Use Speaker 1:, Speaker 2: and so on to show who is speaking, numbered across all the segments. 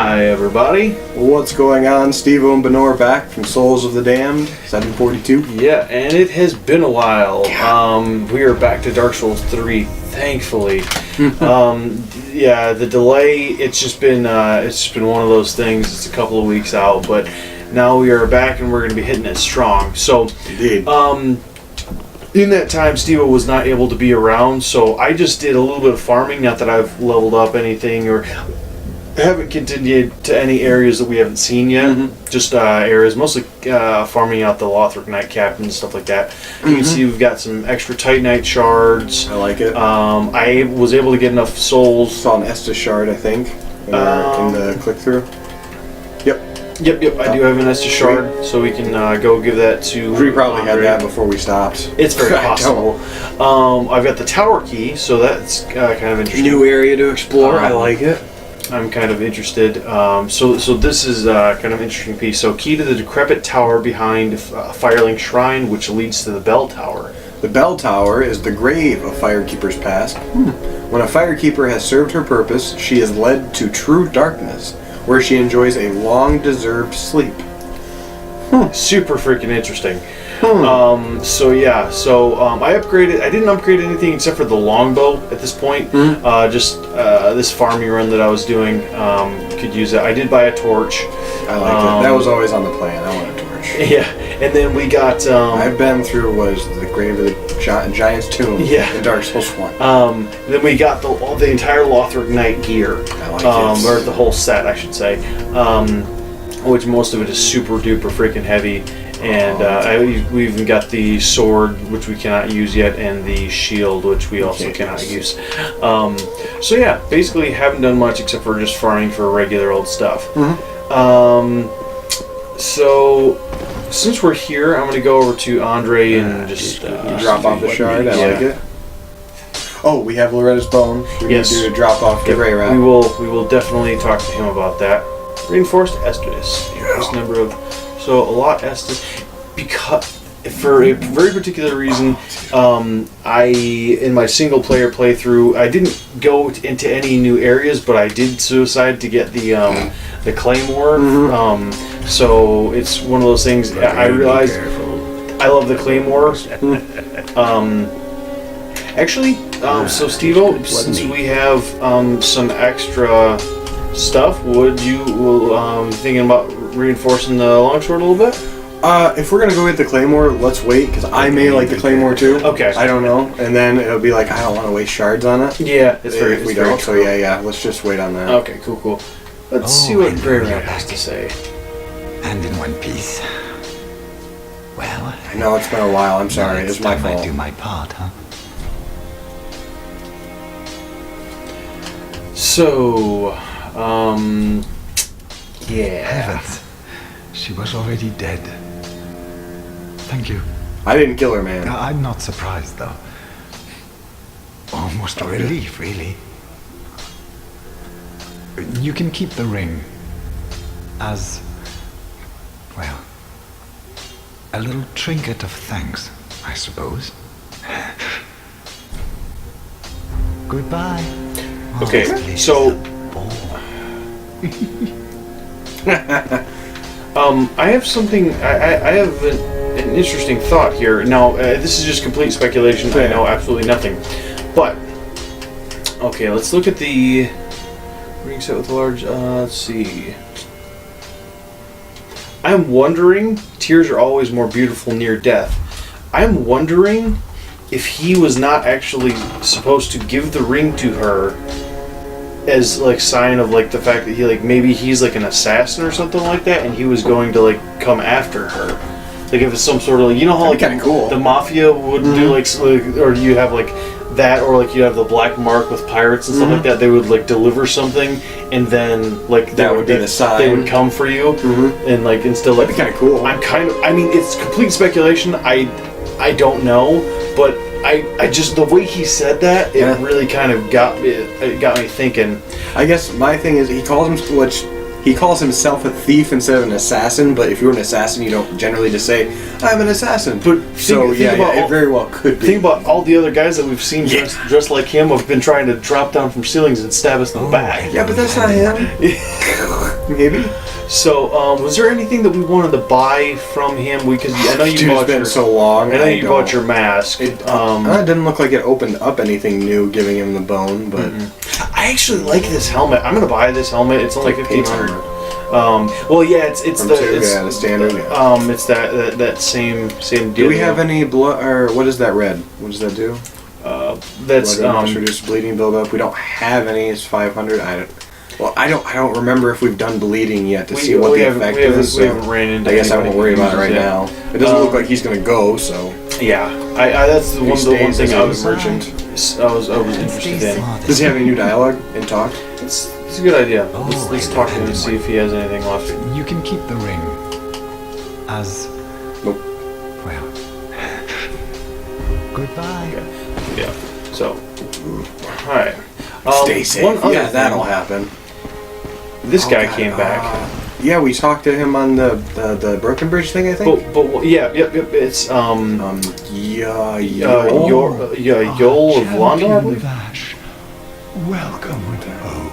Speaker 1: Hi, everybody.
Speaker 2: What's going on? Steve-O and Benor back from Souls of the Damned, 742.
Speaker 1: Yeah, and it has been a while. We are back to Dark Souls 3, thankfully. Yeah, the delay, it's just been one of those things. It's a couple of weeks out, but now we are back and we're going to be hitting it strong. So,
Speaker 2: Indeed.
Speaker 1: in that time, Steve-O was not able to be around, so I just did a little bit of farming. Not that I've leveled up anything or haven't continued to any areas that we haven't seen yet. Just areas, mostly farming out the Lothric Nightcap and stuff like that. You can see we've got some extra Titanite shards.
Speaker 2: I like it.
Speaker 1: I was able to get enough souls.
Speaker 2: Saw an Estus shard, I think, in the click-through.
Speaker 1: Yep, I do have an Estus shard, so we can go give that to
Speaker 2: We probably had
Speaker 1: Andre.
Speaker 2: that before we stopped.
Speaker 1: It's very possible. I've got the tower key, so that's kind of interesting.
Speaker 2: New area to explore. I like it.
Speaker 1: I'm kind of interested. So this is kind of an interesting piece. So, key to the decrepit tower behind Firelink Shrine, which leads to the bell tower.
Speaker 2: The bell tower is the grave of Firekeeper's past. When a Firekeeper has served her purpose, she is led to true darkness, where she enjoys a long-deserved sleep.
Speaker 1: Super freaking interesting. So I upgraded. I didn't upgrade anything except for the longbow at this point. This farming run that I was doing could use it. I did buy a torch.
Speaker 2: I like it. That was always on the plan. I want a torch.
Speaker 1: Yeah, and then we got.
Speaker 2: I've been through the grave of the Giant's tomb.
Speaker 1: Yeah.
Speaker 2: In Dark Souls 1.
Speaker 1: Then we got the entire Lothric Knight gear.
Speaker 2: I like it.
Speaker 1: Or the whole set, I should say. Which most of it is super duper freaking heavy. And we even got the sword, which we cannot use yet, and the shield, which we also cannot use. So yeah, basically haven't done much except for just farming for regular old stuff. So since we're here, I'm going to go over to Andre and just
Speaker 2: drop off the shard. I like it. Oh, we have Loretta's bone. We're going to do a drop off to Grey Rat.
Speaker 1: We will definitely talk to him about that. Reinforced Estus. Increased number of... So a lot Estus, because for a very particular reason, in my single player playthrough, I didn't go into any new areas, but I did suicide to get the Claymore. So it's one of those things. I realized I love the Claymore. So Steve-O, since we have some extra stuff, would you thinking about reinforcing the longsword a little bit?
Speaker 2: If we're gonna go get the Claymore, let's wait, because I may like the Claymore too.
Speaker 1: Okay.
Speaker 2: I don't know, and then it'll be like I don't want to waste shards on it.
Speaker 1: Yeah, it's very.
Speaker 2: If we don't, so yeah, let's just wait on that.
Speaker 1: Okay, cool. Let's see what Grey Rat has to say.
Speaker 3: And in one piece. Well,
Speaker 2: I know it's been a while. I'm sorry. It's my fault.
Speaker 3: I do my part, huh?
Speaker 1: So, yeah.
Speaker 3: Heavens. She was already dead. Thank you.
Speaker 2: I didn't kill her, man.
Speaker 3: I'm not surprised, though. Almost a relief, really. You can keep the ring as, well, a little trinket of thanks, I suppose. Goodbye.
Speaker 1: Okay, so I have something. I have an interesting thought here. Now, this is just complete speculation. I know absolutely nothing. But okay, let's look at the ring set with the large. Let's see. I'm wondering. Tears are always more beautiful near death. I'm wondering if he was not actually supposed to give the ring to her as like sign of like the fact that he like maybe he's like an assassin or something like that, and he was going to like come after her. Like if it's some sort of like, you know how like
Speaker 2: kind of cool.
Speaker 1: The mafia would do like, or you have like that, or like you have the black mark with pirates and stuff like that. They would like deliver something, and then like
Speaker 2: that would be the sign.
Speaker 1: They would come for you, and like instead like
Speaker 2: that'd be kind of cool.
Speaker 1: I mean, it's complete speculation. I don't know, but I just the way he said that, it really kind of got me thinking.
Speaker 2: I guess my thing is he calls himself a thief instead of an assassin. But if you're an assassin, you don't generally just say I'm an assassin. But think it very well could be.
Speaker 1: Think about all the other guys that we've seen dressed like him have been trying to drop down from ceilings and stab us in the back.
Speaker 2: Yeah, but that's not him. maybe.
Speaker 1: So, was there anything that we wanted to buy from him? Because I know you
Speaker 2: Dude,
Speaker 1: bought
Speaker 2: it's been
Speaker 1: your,
Speaker 2: so long.
Speaker 1: I know you
Speaker 2: don't-
Speaker 1: bought your mask.
Speaker 2: It didn't look like it opened up anything new, giving him the bone, but
Speaker 1: I actually like this helmet. I'm gonna buy this helmet. It's only
Speaker 2: like
Speaker 1: 1,500.
Speaker 2: paint
Speaker 1: Well, yeah, it's
Speaker 2: From
Speaker 1: the
Speaker 2: two,
Speaker 1: it's,
Speaker 2: yeah, the standard, yeah.
Speaker 1: it's that same deal.
Speaker 2: Do we have any blood, or what is that red? What does that do?
Speaker 1: That's
Speaker 2: Blood must reduce bleeding buildup. We don't have any. It's 500. I don't remember if we've done bleeding yet to see what the effect is.
Speaker 1: We haven't ran into.
Speaker 2: I guess I won't
Speaker 1: anybody
Speaker 2: worry
Speaker 1: who
Speaker 2: about it right
Speaker 1: uses
Speaker 2: now. It doesn't look like he's gonna go, so.
Speaker 1: Yeah, I that's the one
Speaker 2: stays
Speaker 1: thing
Speaker 2: as
Speaker 1: I
Speaker 2: a
Speaker 1: was
Speaker 2: merchant.
Speaker 1: I was interested in.
Speaker 2: Does he have any new dialogue and talk?
Speaker 1: It's a good idea. Let's talk to him and see if he has anything left.
Speaker 3: You can keep the ring as
Speaker 2: Nope.
Speaker 3: well. Goodbye.
Speaker 1: Yeah. So, all right.
Speaker 2: Stay safe.
Speaker 1: One other
Speaker 2: Yeah,
Speaker 1: thing,
Speaker 2: that'll happen.
Speaker 1: This
Speaker 2: Oh,
Speaker 1: guy
Speaker 2: God,
Speaker 1: came back.
Speaker 2: Yeah, we talked to him on the Broken Bridge thing, I think.
Speaker 1: But yep. It's Yol of London, I believe.
Speaker 4: Vash, welcome home.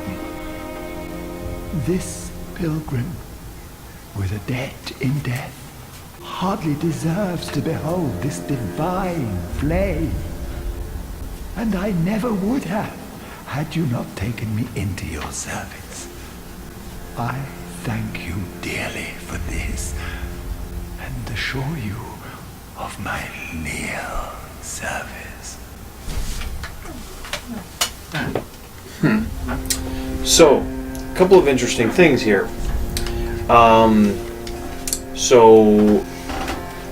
Speaker 4: This pilgrim, with a debt in death, hardly deserves to behold this divine flame. And I never would have, had you not taken me into your service. I thank you dearly for this, and assure you of my leal service.
Speaker 1: So, a couple of interesting things here. So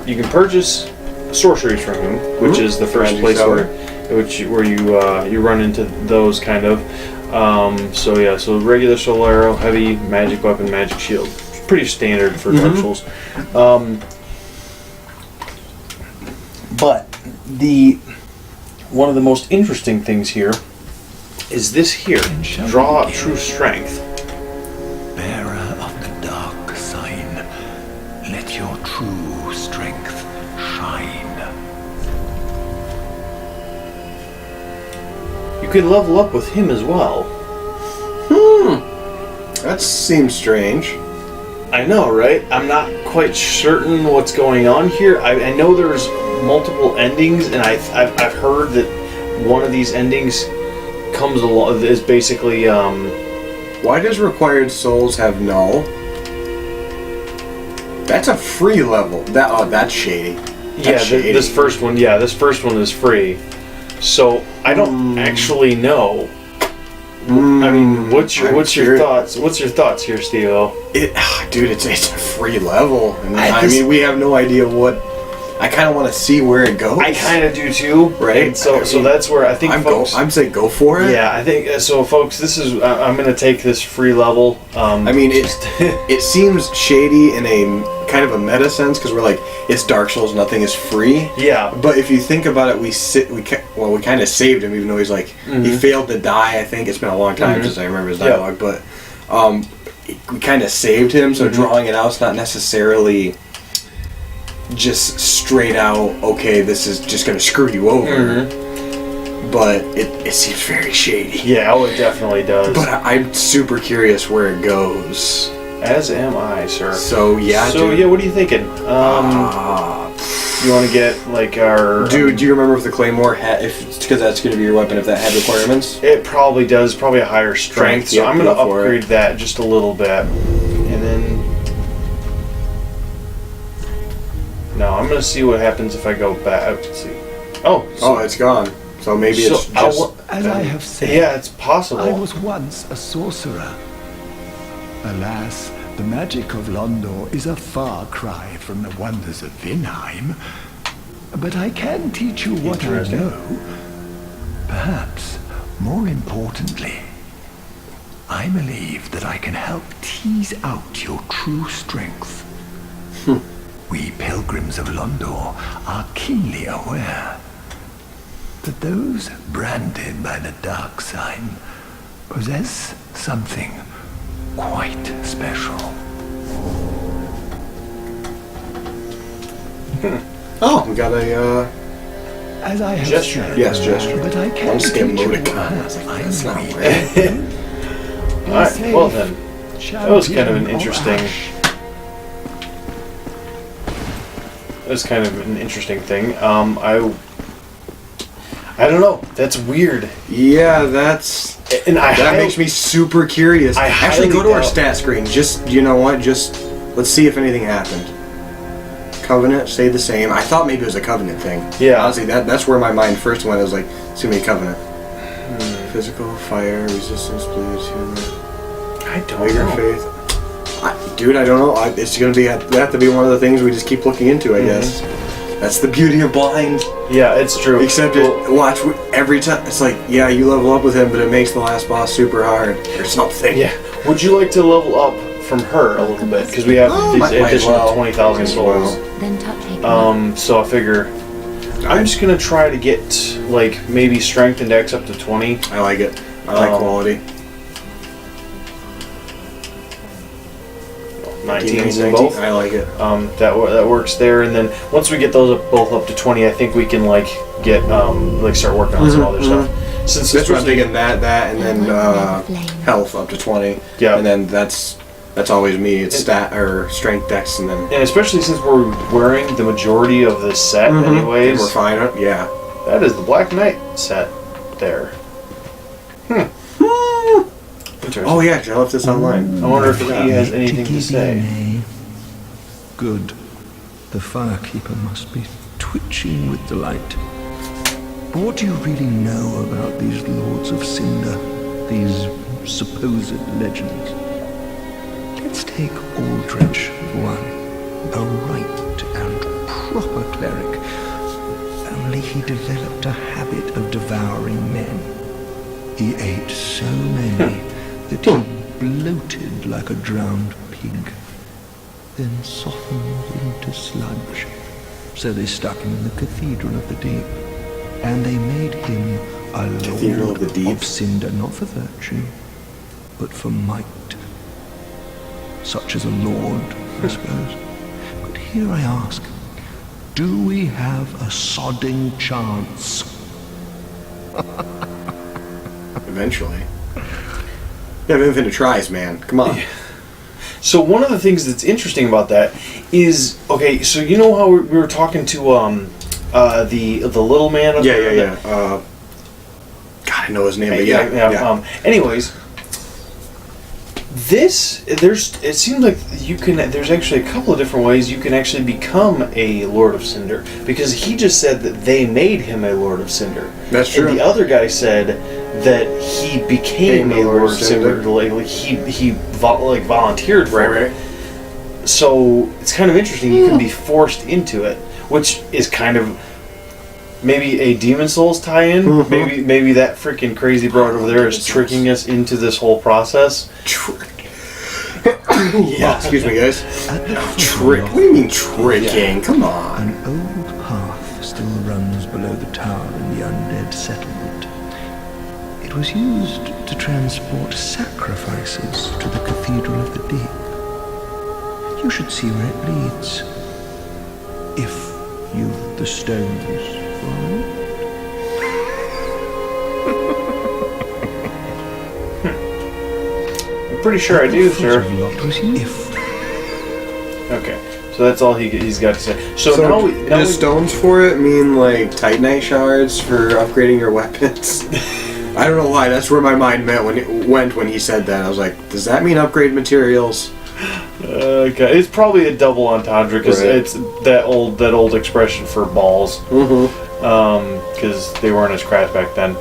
Speaker 1: you can purchase sorceries from him, which is the first
Speaker 2: Magic
Speaker 1: place
Speaker 2: seller.
Speaker 1: where you run into those kind of. So regular soul arrow, heavy magic weapon, magic shield. Pretty standard for Dark Souls. But one of the most interesting things here is this here. Draw true strength.
Speaker 4: Bearer of the dark sign, let your true strength shine.
Speaker 1: You can level up with him as well.
Speaker 2: That seems strange.
Speaker 1: I know, right? I'm not quite certain what's going on here. I know there's multiple endings, and I've heard that one of these endings comes along is basically
Speaker 2: Why does required souls have null? That's a free level. That's shady. That's shady.
Speaker 1: this first one. Yeah, this first one is free. So I don't actually know. I mean, what's your thoughts? What's your thoughts here, Steve-O?
Speaker 2: Dude, it's a free level. And I
Speaker 1: this-
Speaker 2: mean, we have no idea what. I kind of want to see where it goes.
Speaker 1: I kind of do too,
Speaker 2: Right?
Speaker 1: And so
Speaker 2: I mean,
Speaker 1: that's where I think folks.
Speaker 2: I'm saying go for it.
Speaker 1: Yeah, I think so, folks. This is I'm gonna take this free level.
Speaker 2: I mean, it seems shady in a kind of a meta sense because we're like, it's Dark Souls, nothing is free.
Speaker 1: Yeah.
Speaker 2: But if you think about it, we kind of saved him, even though he's like he failed to die. I think it's been a long time since I remember his dialogue, but we kind of saved him. So drawing it out is not necessarily just straight out. Okay, this is just gonna screw you over. But it seems very shady.
Speaker 1: Yeah, oh, it definitely does.
Speaker 2: But I'm super curious where it goes.
Speaker 1: As am I, sir.
Speaker 2: So yeah.
Speaker 1: So
Speaker 2: dude.
Speaker 1: yeah, what are you thinking? You want to get like our
Speaker 2: Dude, do you remember if the Claymore had, because that's going to be your weapon, if that had requirements?
Speaker 1: It probably does. Probably a higher strength. So
Speaker 2: Yep,
Speaker 1: I'm going to
Speaker 2: go for it.
Speaker 1: upgrade that just a little bit, and then no, I'm going to see what happens if I go back. Let's see. Oh,
Speaker 2: Oh, it's gone. So maybe
Speaker 1: so
Speaker 2: it's just.
Speaker 4: As I have said,
Speaker 1: yeah, it's possible.
Speaker 4: I was once a sorcerer. Alas, the magic of Londor is a far cry from the wonders of Vinheim. But I can teach you what I
Speaker 2: Interesting.
Speaker 4: know. Perhaps, more importantly, I believe that I can help tease out your true strength. We pilgrims of Londor are keenly aware that those branded by the dark sign possess something quite special.
Speaker 2: Oh, we got a.
Speaker 4: As I have
Speaker 1: Gesture.
Speaker 4: said,
Speaker 2: Yes, gesture.
Speaker 4: but I
Speaker 2: I'm
Speaker 4: can
Speaker 2: just
Speaker 4: teach
Speaker 2: getting
Speaker 4: you
Speaker 2: emoticon.
Speaker 4: what
Speaker 2: I was like,
Speaker 4: I
Speaker 2: that's not
Speaker 4: know.
Speaker 2: right.
Speaker 1: All right. Well then, That was kind of an interesting. That's kind of an interesting thing. I don't know. That's weird.
Speaker 2: Yeah, that's...
Speaker 1: And
Speaker 2: that makes me super curious.
Speaker 1: I
Speaker 2: Actually, go to our
Speaker 1: highly
Speaker 2: stat screen. Just, you know what? Just, let's see if anything happened. Covenant stayed the same. I thought maybe it was a Covenant thing.
Speaker 1: Yeah.
Speaker 2: Honestly, that's where my mind first went. I was like, it's going to be a Covenant. Physical, fire, resistance, blues, human.
Speaker 1: I don't
Speaker 2: Bigger
Speaker 1: know.
Speaker 2: faith. Dude, I don't know. It's going to be... That have to be one of the things we just keep looking into, I guess. That's the beauty of blind.
Speaker 1: Yeah, it's true.
Speaker 2: Except watch every time. It's like, yeah, you level up with him, but it makes the last boss super hard or something.
Speaker 1: Yeah. Would you like to level up from her a little bit? Because we have these
Speaker 2: might as
Speaker 1: additional
Speaker 2: well.
Speaker 1: 20,000 souls.
Speaker 5: Then take
Speaker 1: So I figure I'm just gonna try to get like maybe strength and dex up to 20.
Speaker 2: I like it. I like quality.
Speaker 1: 19s in both.
Speaker 2: I like it.
Speaker 1: That works there, and then once we get those both up to 20, I think we can like get like start working on some other stuff. Since
Speaker 2: That's what I'm thinking. That, and then health up to 20.
Speaker 1: Yeah.
Speaker 2: And then that's always me. It's stat or strength, dex, and then.
Speaker 1: And especially since we're wearing the majority of this set, anyways.
Speaker 2: We're fine. Yeah.
Speaker 1: That is the Black Knight set there. Interesting.
Speaker 2: Oh yeah, I left this online.
Speaker 1: I wonder if he has anything to
Speaker 4: give
Speaker 1: say.
Speaker 4: in, eh? Good. The Firekeeper must be twitching with delight. But what do you really know about these Lords of Cinder? These supposed legends? Let's take Aldrich for one. A right and proper cleric. Only he developed a habit of devouring men. He ate so many that he bloated like a drowned pig, then softened into sludge. So they stuck him in the Cathedral of the Deep, and they made him a
Speaker 2: Cathedral
Speaker 4: Lord
Speaker 2: of the Deep?
Speaker 4: of Cinder, not for virtue, but for might. Such as a lord, I suppose. But here I ask, do we have a sodding chance?
Speaker 2: Eventually. You have infinite tries, man. Come on.
Speaker 1: So one of the things that's interesting about that is, okay, so you know how we were talking to the little man?
Speaker 2: Yeah. God, I know his name, but yeah.
Speaker 1: Anyways, it seems like there's actually a couple of different ways you can actually become a Lord of Cinder, because he just said that they made him a Lord of Cinder.
Speaker 2: That's true.
Speaker 1: And the other guy said that he became a Lord of Cinder. Like he volunteered for it. So it's kind of interesting. You can be forced into it, which is kind of maybe a Demon Souls tie-in. Maybe that freaking crazy broad over there is tricking us into this whole process.
Speaker 2: Yeah, excuse me, guys. Trick? What do you mean tricking? Come on.
Speaker 4: An old path still runs below the tower in the undead settlement. It was used to transport sacrifices to the Cathedral of the Deep. You should see where it leads, if you've the stones for it.
Speaker 1: I'm pretty sure I do, sir.
Speaker 4: If
Speaker 1: Okay, so that's all he's got to say. So now
Speaker 2: the stones for it mean like Titanite shards for upgrading your weapons? I don't know why. That's where my mind went when he said that. I was like, does that mean upgrade materials?
Speaker 1: Okay, it's probably a double entendre because it's that old expression for balls. Because they weren't as crass back then,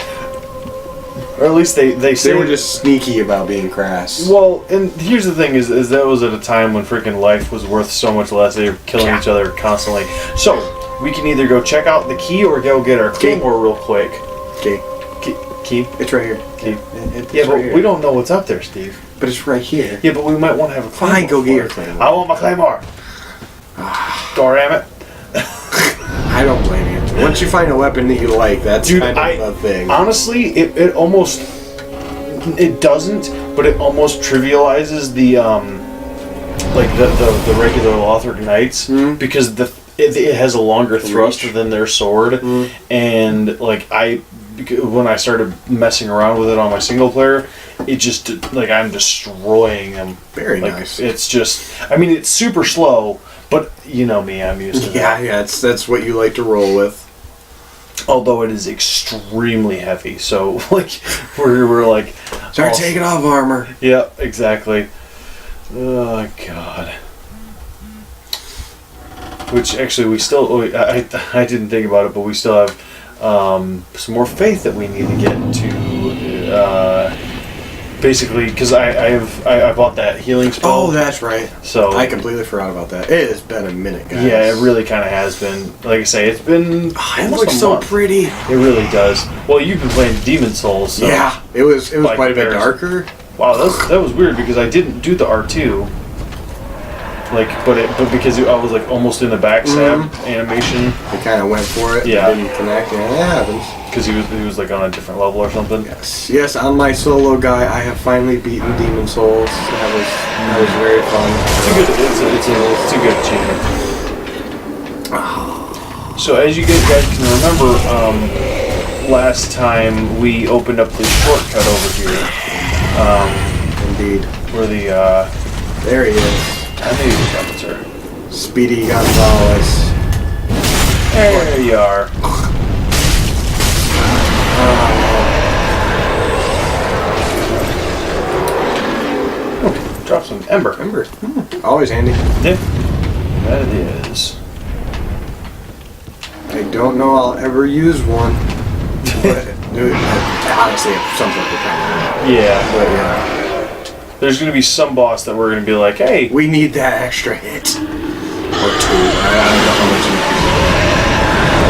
Speaker 1: or at least they
Speaker 2: were just sneaky about being crass.
Speaker 1: Well, and here's the thing: is that was at a time when freaking life was worth so much less. They were killing each other constantly. So we can either go check out the key or go get our claymore real quick.
Speaker 2: Okay.
Speaker 1: Key?
Speaker 2: It's right here.
Speaker 1: Key.
Speaker 2: It's
Speaker 1: Yeah, but
Speaker 2: right here.
Speaker 1: we don't know what's up there, Steve.
Speaker 2: But it's right here.
Speaker 1: Yeah, but we might want to have a claymore.
Speaker 2: Fine, go get your
Speaker 1: for it.
Speaker 2: claymore.
Speaker 1: I want my claymore. Goramit.
Speaker 2: I don't blame you. Once you find a weapon that you like, that's kind of a thing.
Speaker 1: Honestly, it almost... It doesn't, but it almost trivializes the regular Lothric Knights, because it has a longer thrust than their sword, and like when I started messing around with it on my single player, it just like I'm destroying them.
Speaker 2: Very
Speaker 1: like,
Speaker 2: nice.
Speaker 1: It's just, I mean, it's super slow, but you know me, I'm used to that.
Speaker 2: Yeah, that's what you like to roll with.
Speaker 1: Although it is extremely heavy, so like we're like
Speaker 2: Start taking off armor.
Speaker 1: Yeah, exactly. Oh God. Which actually we still I didn't think about it, but we still have some more faith that we need to get to. Basically, because I bought that healing spell.
Speaker 2: Oh, that's right.
Speaker 1: So
Speaker 2: I completely forgot about that. It has been a minute, guys.
Speaker 1: Yeah, it really kind of has been. Like I say, it's been
Speaker 2: It
Speaker 1: almost
Speaker 2: looks
Speaker 1: a
Speaker 2: so
Speaker 1: month.
Speaker 2: pretty.
Speaker 1: It really does. Well, you've been playing Demon Souls, so
Speaker 2: Yeah, it was
Speaker 1: By
Speaker 2: quite a bit
Speaker 1: comparison.
Speaker 2: darker.
Speaker 1: wow, that was weird because I didn't do the R2. Like, but because I was like almost in the backstab animation
Speaker 2: I kind of went for it.
Speaker 1: Yeah.
Speaker 2: It didn't connect. Yeah, it happens.
Speaker 1: because he was like on a different level or something.
Speaker 2: Yes, on my solo guy, I have finally beaten Demon Souls. That was very fun.
Speaker 1: It's a good achievement. So as you guys can remember, last time we opened up the shortcut over here,
Speaker 2: Indeed.
Speaker 1: where the
Speaker 2: There he is.
Speaker 1: I knew you were coming, sir.
Speaker 2: Speedy Gonzalez.
Speaker 1: There you are. Drop some ember.
Speaker 2: Remember? Always handy.
Speaker 1: Yeah, that it is.
Speaker 2: I don't know I'll ever use one. But, honestly, if something like that.
Speaker 1: Yeah,
Speaker 2: But yeah.
Speaker 1: there's gonna be some boss that we're gonna be like, hey,
Speaker 2: We need that extra hit. Or two. I don't know how much you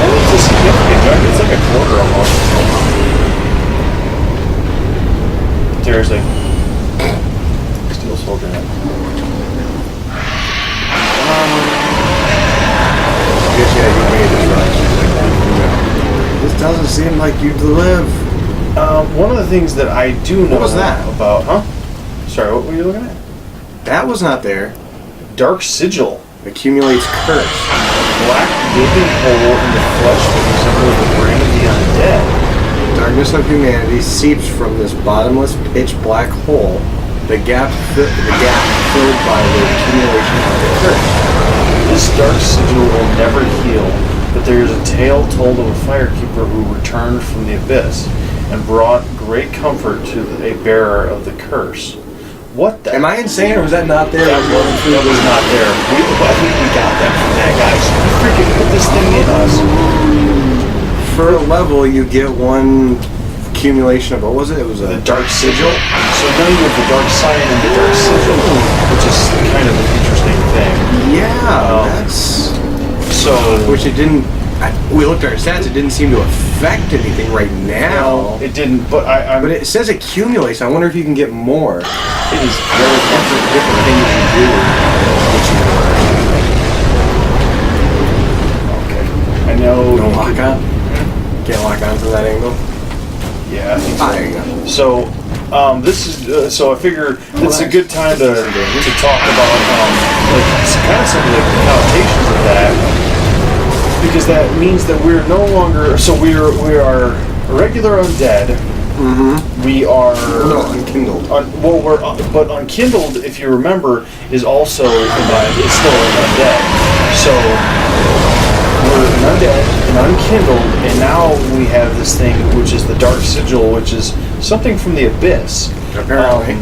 Speaker 1: it's a significant chunk. It's like a quarter almost. Seriously. Steel soldier head.
Speaker 2: I guess, yeah, you made this right. This doesn't seem like you'd live.
Speaker 1: One of the things that I do know
Speaker 2: What was that?
Speaker 1: about, Sorry, what were you looking at?
Speaker 2: That was not there.
Speaker 1: Dark Sigil.
Speaker 2: Accumulates curse.
Speaker 1: Black gaping hole in the flesh that resembles the brain of the undead.
Speaker 2: Darkness of humanity seeps from this bottomless pitch black hole. The gap filled by the accumulation of the curse.
Speaker 1: This dark sigil will never heal, but there is a tale told of a firekeeper who returned from the abyss and brought great comfort to a bearer of the curse. What the?
Speaker 2: Am I insane, or was that not there?
Speaker 1: That was not there. I think we got that from that guy. So freaking put this thing in us.
Speaker 2: For a level, you get one accumulation of, what was it? It was
Speaker 1: The
Speaker 2: a
Speaker 1: dark sigil. So now you have the dark sign and the dark sigil, which is kind of an interesting thing.
Speaker 2: Yeah, that's...
Speaker 1: So
Speaker 2: Which it didn't... we looked at our stats, it didn't seem to affect anything right now.
Speaker 1: it didn't. But
Speaker 2: But it says accumulates. I wonder if you can get more.
Speaker 1: it is very
Speaker 2: That's a different thing you can do. Which you
Speaker 1: okay. I know.
Speaker 2: don't lock on. Can't lock on from that angle.
Speaker 1: Yeah, I think so.
Speaker 2: Ah, there you go.
Speaker 1: So, this is so I figure it's a good time to talk about like kind of some of the connotations of that, because that means that we're no longer we are regular undead.
Speaker 2: Mm-hmm.
Speaker 1: We are
Speaker 2: No, unkindled.
Speaker 1: but unkindled, if you remember, is also it's still an undead. So we're an undead, an unkindled, and now we have this thing which is the dark sigil, which is something from the abyss.
Speaker 2: Apparently.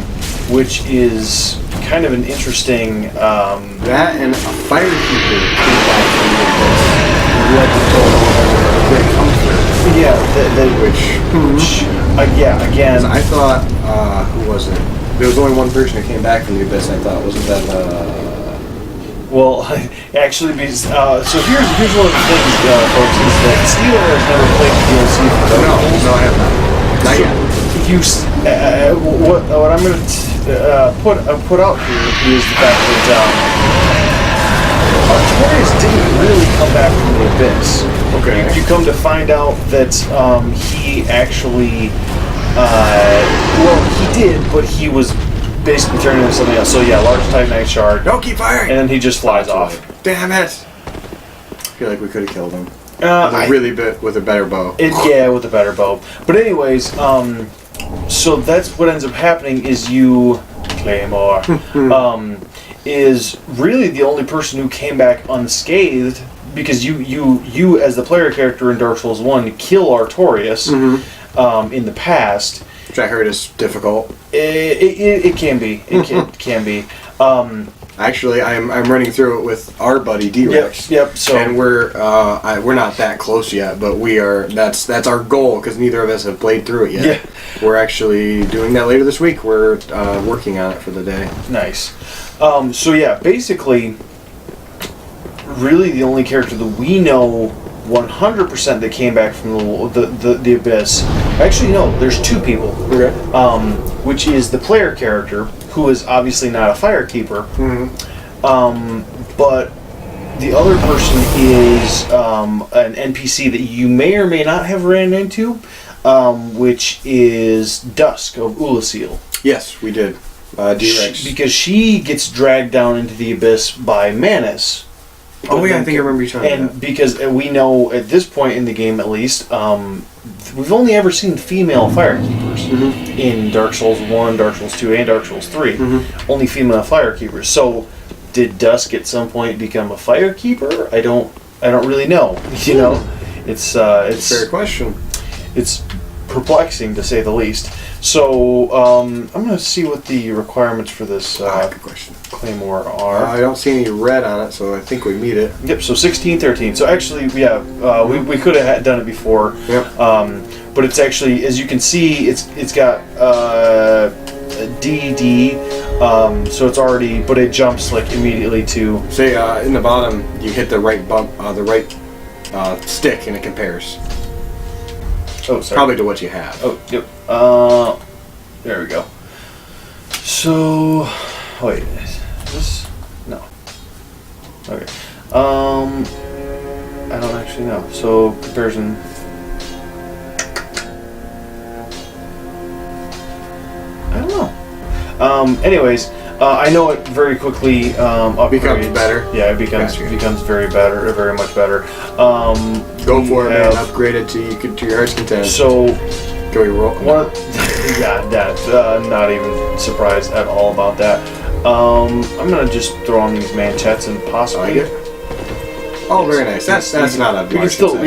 Speaker 1: Which is kind of an interesting.
Speaker 2: That and a firekeeper came back from the abyss. Who led the total of great comfort.
Speaker 1: Yeah,
Speaker 2: Which
Speaker 1: yeah, again.
Speaker 2: I thought, who was it? There was only one person who came back from the abyss. I thought, wasn't that?
Speaker 1: Well, actually, because so here's one of the things, folks, is that Steeler has never played the DLC for Dark Souls.
Speaker 2: No, I have not. Not yet.
Speaker 1: If you what I'm going to put out here is the fact that Artorias didn't really come back from the abyss.
Speaker 2: Okay.
Speaker 1: You come to find out that he actually, well, he did, but he was basically turning into something else. So yeah, large Titanite shard,
Speaker 2: No, keep firing.
Speaker 1: and then he just flies off.
Speaker 2: Damn it! I feel like we could have killed him. With a better bow.
Speaker 1: Yeah, with a better bow. But anyways, so that's what ends up happening is Claymore, is really the only person who came back unscathed because you as the player character in Dark Souls 1 kill Artorias in the past.
Speaker 2: Which I heard is difficult.
Speaker 1: It can be. It can be.
Speaker 2: Actually, I'm running through it with our buddy D-Rex.
Speaker 1: Yep. So
Speaker 2: and we're not that close yet, but we are. That's our goal because neither of us have played through it yet.
Speaker 1: Yeah.
Speaker 2: We're actually doing that later this week. We're working on it for the day.
Speaker 1: Nice. So yeah, basically, really the only character that we know 100% that came back from the abyss. Actually, no. There's two people.
Speaker 2: Okay.
Speaker 1: Which is the player character, who is obviously not a firekeeper. But the other person is an NPC that you may or may not have ran into, which is Dusk of Ulasil.
Speaker 2: Yes, we did. D-Rex.
Speaker 1: Because she gets dragged down into the abyss by Manus.
Speaker 2: Oh yeah, I think I remember you talking about that.
Speaker 1: And because we know at this point in the game, at least, we've only ever seen female firekeepers in Dark Souls 1, Dark Souls 2, and Dark Souls 3. Only female firekeepers. So, did Dusk at some point become a firekeeper? I don't really know. You know, it's
Speaker 2: fair question.
Speaker 1: It's perplexing to say the least. So, I'm going to see what the requirements for this
Speaker 2: Good question.
Speaker 1: Claymore are.
Speaker 2: I don't see any red on it, so I think we meet it.
Speaker 1: Yep, so 16, 13. So actually, yeah, we could have done it before.
Speaker 2: Yep.
Speaker 1: But it's actually, as you can see, it's got DD, so it's already, but it jumps like immediately to...
Speaker 2: Say, in the bottom, you hit the right stick and it compares.
Speaker 1: Oh, sorry.
Speaker 2: Probably to what you have.
Speaker 1: Oh, yep. There we go. So, wait, is this? No. Okay. I don't actually know. So, comparison. I don't know. Anyways, I know it very quickly upgrades.
Speaker 2: Becomes better.
Speaker 1: Yeah, it becomes very much better.
Speaker 2: Go for it, man. Upgrade it to your heart's content.
Speaker 1: So,
Speaker 2: can we roll?
Speaker 1: Not even surprised at all about that. I'm gonna just throw on these manchettes and possibly.
Speaker 2: Oh, very nice. That's not a.
Speaker 1: We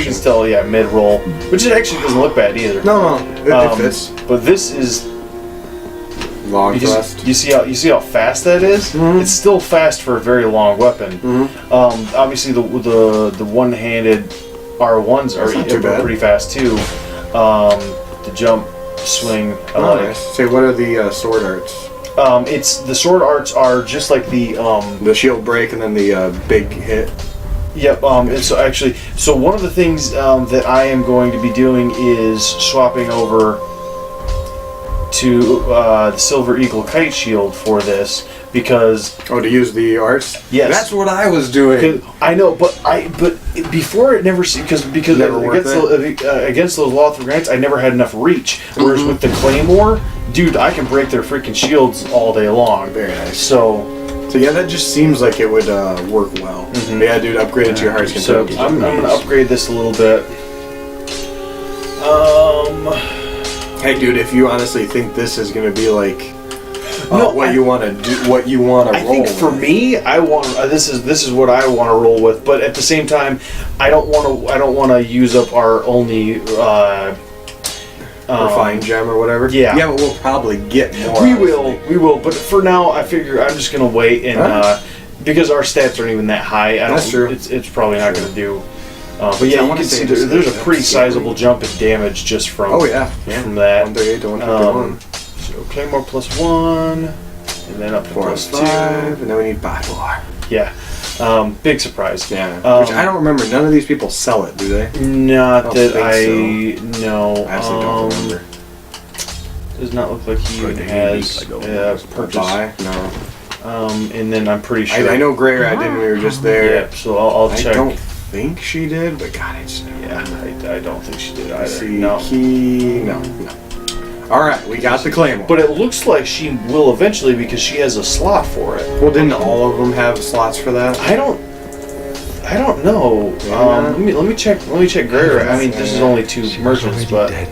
Speaker 1: can still mid roll, which it actually doesn't look bad either.
Speaker 2: No, it fits.
Speaker 1: But this is.
Speaker 2: Long thrust.
Speaker 1: You see how fast that is? It's still fast for a very long weapon. Obviously, the one-handed R1s are pretty fast too. The jump, swing.
Speaker 2: Nice. Say, what are the sword arts?
Speaker 1: It's the sword arts are just like the
Speaker 2: shield break and then the big hit.
Speaker 1: Yep. And so one of the things that I am going to be doing is swapping over to the Silver Eagle Kite Shield for this because
Speaker 2: to use the arts.
Speaker 1: Yes,
Speaker 2: that's what I was doing.
Speaker 1: I know, but before it never because against those Lothar Grants I never had enough reach. Whereas with the Claymore, dude, I can break their freaking shields all day long.
Speaker 2: Very nice.
Speaker 1: So
Speaker 2: yeah, that just seems like it would work well. Yeah, dude, upgrade it to your heart's content.
Speaker 1: So I'm gonna upgrade this a little bit.
Speaker 2: Hey, dude, if you honestly think this is going to be like what you want to do, what you want to roll.
Speaker 1: I think for me, I want this is what I want to roll with. But at the same time, I don't want to use up our only
Speaker 2: refined gem or whatever.
Speaker 1: Yeah,
Speaker 2: but we'll probably get more.
Speaker 1: We will. But for now, I figure I'm just going to wait and because our stats aren't even that high.
Speaker 2: That's true.
Speaker 1: It's probably not going to do. But yeah, you can see there's a pretty sizable jump in damage just from from that.
Speaker 2: 138 to 151.
Speaker 1: So Claymore +1, and then up to +2,
Speaker 2: and then we need Bifar.
Speaker 1: Yeah, big surprise.
Speaker 2: Yeah, which I don't remember. None of these people sell it, do they?
Speaker 1: Not that I know.
Speaker 2: I actually don't remember.
Speaker 1: Does not look like he even has purchase.
Speaker 2: No.
Speaker 1: And then I'm pretty sure.
Speaker 2: I know Grey Rat didn't. We were just there.
Speaker 1: Yeah, so I'll check.
Speaker 2: I don't think she did, but God, I
Speaker 1: don't think she did either.
Speaker 2: No. All right, we got the Claymore.
Speaker 1: But it looks like she will eventually because she has a slot for it.
Speaker 2: Well, didn't all of them have slots for that?
Speaker 1: I I don't know. Let me check. Let me check Greyrat. I mean, this is only 2
Speaker 3: She was
Speaker 1: merchants,
Speaker 3: already
Speaker 1: but
Speaker 3: dead.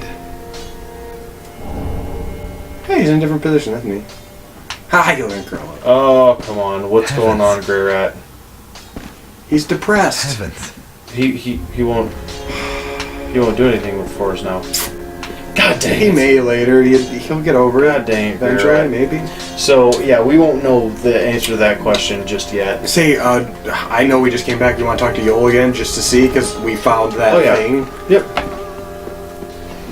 Speaker 2: Hey, he's in a different position. That's me. Hi, you're in curl.
Speaker 1: oh come on, what's going on, Greyrat?
Speaker 2: He's depressed.
Speaker 3: Heavens.
Speaker 1: He won't do anything with Forrest now. God dang
Speaker 2: He
Speaker 1: it.
Speaker 2: may later. He'll get over it.
Speaker 1: God dang it,
Speaker 2: Eventually,
Speaker 1: Greyrat.
Speaker 2: maybe.
Speaker 1: So yeah, we won't know the answer to that question just yet.
Speaker 2: Say, I know we just came back. You want to talk to Yoel again just to see? Because we found that
Speaker 1: Oh, yeah.
Speaker 2: thing.
Speaker 1: Yep.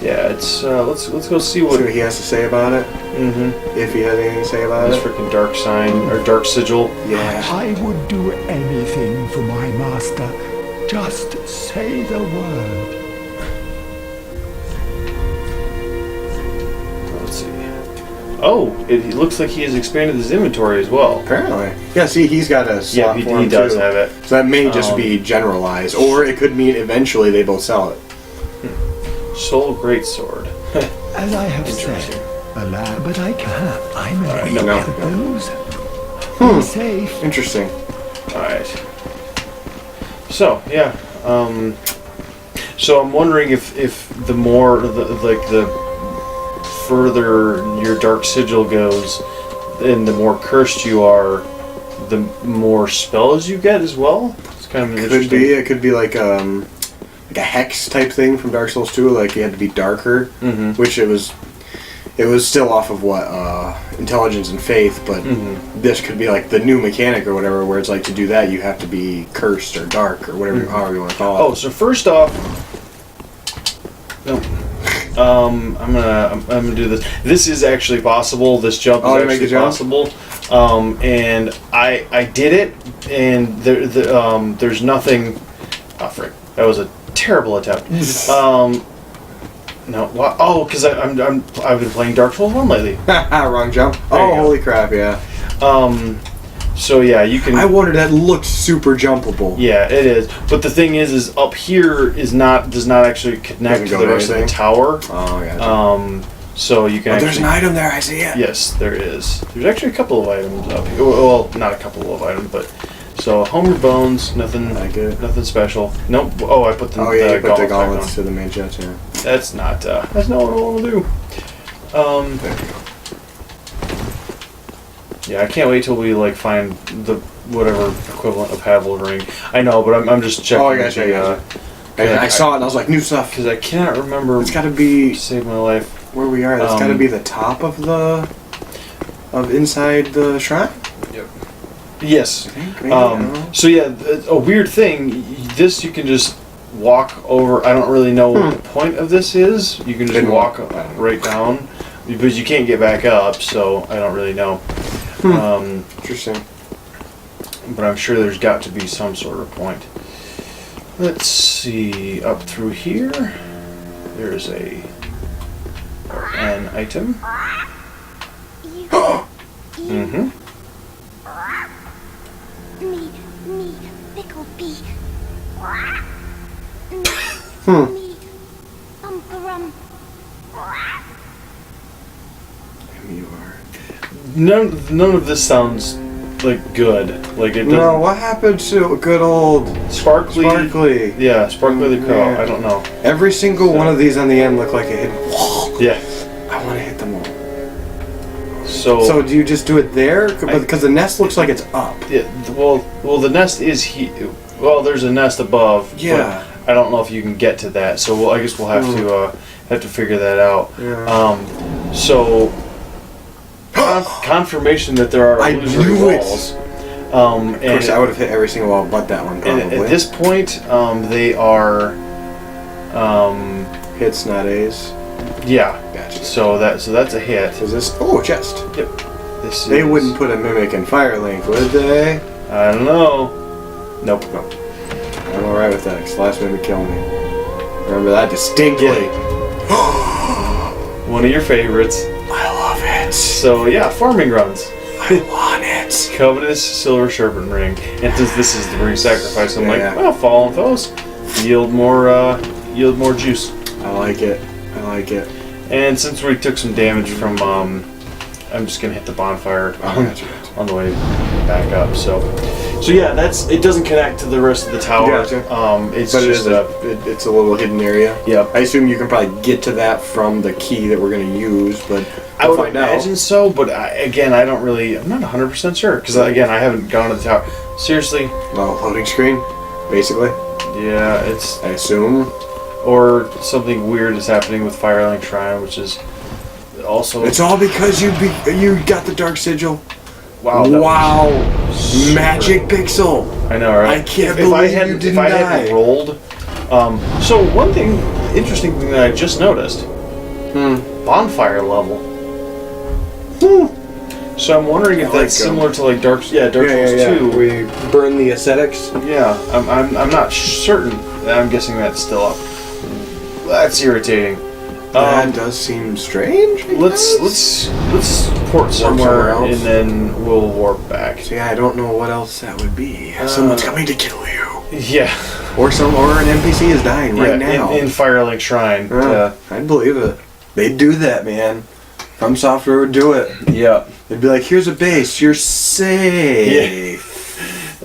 Speaker 1: Yeah, it's let's go see
Speaker 2: See
Speaker 1: what.
Speaker 2: what he has to say about it.
Speaker 1: Mm-hmm.
Speaker 2: If he has anything to say about
Speaker 1: This
Speaker 2: it.
Speaker 1: freaking dark sign or dark sigil.
Speaker 2: Yeah.
Speaker 4: I would do anything for my master. Just say the word.
Speaker 1: Let's see. Oh, it looks like he has expanded his inventory as well.
Speaker 2: Apparently. Yeah, see, he's got a
Speaker 1: Yeah,
Speaker 2: slot
Speaker 1: he
Speaker 2: for him
Speaker 1: does
Speaker 2: too.
Speaker 1: have it.
Speaker 2: So that may just be generalized. Or it could mean eventually they both sell it.
Speaker 1: Soul Greatsword.
Speaker 4: As I have
Speaker 1: Interesting.
Speaker 4: said, alas, but I can't. I'm an
Speaker 1: Alright,
Speaker 4: idiot
Speaker 2: no.
Speaker 4: at those. Be safe.
Speaker 2: Interesting.
Speaker 1: Alright. So, yeah. So I'm wondering if the more, the further your dark sigil goes, and the more cursed you are, the more spells you get as well? It's kind of
Speaker 2: Could
Speaker 1: interesting.
Speaker 2: be. It could be like a hex type thing from Dark Souls 2. Like you had to be darker,
Speaker 1: Mhm.
Speaker 2: which it was still off of what intelligence and faith, but this could be like the new mechanic or whatever, where it's like to do that you have to be cursed or dark or whatever, however you want to call it.
Speaker 1: Oh, so first off, no. I'm gonna do this. This is actually possible. This jump is
Speaker 2: Oh, you make
Speaker 1: actually
Speaker 2: the jump?
Speaker 1: possible. And I did it, and there's nothing. Oh, frick! That was a terrible attempt. No, why? Oh, because I've been playing Dark Souls 1 lately.
Speaker 2: Wrong jump.
Speaker 1: There you
Speaker 2: Oh,
Speaker 1: go.
Speaker 2: holy crap! Yeah.
Speaker 1: So yeah, you can.
Speaker 2: I wondered, that looked super jumpable.
Speaker 1: Yeah, it is. But the thing is up here does not actually connect
Speaker 2: Doesn't
Speaker 1: to
Speaker 2: go
Speaker 1: the
Speaker 2: to
Speaker 1: rest of the
Speaker 2: anything?
Speaker 1: tower.
Speaker 2: Oh, yeah.
Speaker 1: So you can.
Speaker 2: Oh,
Speaker 1: actually,
Speaker 2: there's an item there. I see it.
Speaker 1: Yes, there is. There's actually a couple of items up here. Well, not a couple of items, but so Homer Bones, nothing,
Speaker 2: Like it.
Speaker 1: nothing special. Nope. Oh, I put the,
Speaker 2: Oh yeah, you put the
Speaker 1: gauntlets back on.
Speaker 2: gauntlets to the main chest. Yeah.
Speaker 1: That's not what I want to do.
Speaker 2: There you go.
Speaker 1: Yeah, I can't wait till we like find the whatever equivalent of Havel ring. I know, but I'm just checking.
Speaker 2: Oh, I gotcha, I gotcha. I saw it and I was like, new stuff.
Speaker 1: Because I cannot remember.
Speaker 2: It's got to be
Speaker 1: to save my life.
Speaker 2: where we are. That's got to be the top of inside the shrine.
Speaker 1: Yes.
Speaker 2: Maybe, I don't know.
Speaker 1: So yeah, a weird thing. This you can just walk over. I don't really know what the point of this is. You can just
Speaker 2: Didn't
Speaker 1: walk
Speaker 2: walk.
Speaker 1: right down, because you can't get back up. So I don't really know.
Speaker 2: Interesting.
Speaker 1: But I'm sure there's got to be some sort of point. Let's see. Up through here, there's an item. Mm-hmm.
Speaker 5: Me, pickle beak. Me, bumperum.
Speaker 2: You are.
Speaker 1: None of this sounds like good. Like it doesn't.
Speaker 2: No, what happened to good old
Speaker 1: Sparkly.
Speaker 2: Sparkly?
Speaker 1: Yeah, Sparkly the Crow.
Speaker 2: Yeah.
Speaker 1: I don't know.
Speaker 2: Every single one of these on the end look like a hidden wall.
Speaker 1: Yeah.
Speaker 2: I want to hit them all.
Speaker 1: So.
Speaker 2: So do you just do it there? Because the nest looks like it's up.
Speaker 1: Yeah. Well, the nest is Well, there's a nest above. but
Speaker 2: Yeah.
Speaker 1: I don't know if you can get to that. So I guess we'll have to figure that out.
Speaker 2: Yeah.
Speaker 1: So. Confirmation that there are
Speaker 2: I
Speaker 1: illusory
Speaker 2: knew it.
Speaker 1: walls.
Speaker 2: Of course, I would have hit every single wall but that one, probably.
Speaker 1: And at this point, they are.
Speaker 2: Hits, not A's.
Speaker 1: Yeah.
Speaker 2: Gotcha.
Speaker 1: So that's a hit.
Speaker 2: Is this? Oh, chest.
Speaker 1: Yep. This
Speaker 2: They
Speaker 1: is,
Speaker 2: wouldn't put a mimic in Firelink, would they?
Speaker 1: I don't know. Nope.
Speaker 2: Nope. I'm alright with that, 'cause the last mimic killed me. Remember that distinctly.
Speaker 1: One of your favorites.
Speaker 2: I love it.
Speaker 1: So yeah, farming runs.
Speaker 2: I want it.
Speaker 1: Covetous Silver Serpent Ring. And since this is the ring sacrifice, I'm
Speaker 2: Yeah.
Speaker 1: like, well, Fallen Foes yield more juice.
Speaker 2: I like it. I like it.
Speaker 1: And since we took some damage from I'm just gonna hit the bonfire
Speaker 2: Oh, that's right.
Speaker 1: on the way back up. So yeah, it doesn't connect to the rest of the tower.
Speaker 2: Gotcha.
Speaker 1: It's
Speaker 2: But
Speaker 1: just
Speaker 2: it's a little hidden area.
Speaker 1: Yep.
Speaker 2: I assume you can probably get to that from the key that we're going to use, but
Speaker 1: I
Speaker 2: we'll
Speaker 1: would
Speaker 2: find
Speaker 1: imagine
Speaker 2: out.
Speaker 1: so, but I'm not 100% sure because again, I haven't gone to the tower. Seriously,
Speaker 2: Well, loading screen, basically.
Speaker 1: yeah, it's
Speaker 2: I assume.
Speaker 1: or something weird is happening with Firelink Shrine, which is also
Speaker 2: It's all because you got the Dark Sigil.
Speaker 1: wow. that was
Speaker 2: Wow.
Speaker 1: super-
Speaker 2: Magic Pixel.
Speaker 1: I know, right?
Speaker 2: I can't
Speaker 1: if I
Speaker 2: believe
Speaker 1: hadn't,
Speaker 2: you didn't
Speaker 1: if I hadn't
Speaker 2: die.
Speaker 1: rolled. So one interesting thing that I just noticed. Bonfire level. So I'm wondering if
Speaker 2: I like
Speaker 1: that's similar to like Dark Souls 2.
Speaker 2: We burn the ascetics.
Speaker 1: Yeah, I'm not certain. I'm guessing that's still up. That's irritating.
Speaker 2: That does seem strange. I
Speaker 1: Let's
Speaker 2: guess.
Speaker 1: port somewhere
Speaker 2: somewhere else.
Speaker 1: and then we'll warp back.
Speaker 2: See, I don't know what else that would be. Someone's coming to kill you,
Speaker 1: Yeah,
Speaker 2: or an NPC is dying right now.
Speaker 1: in Firelink Shrine.
Speaker 2: I'd believe it. They'd do that, man. From Software would do it.
Speaker 1: Yeah.
Speaker 2: They'd be like, "Here's a base. You're safe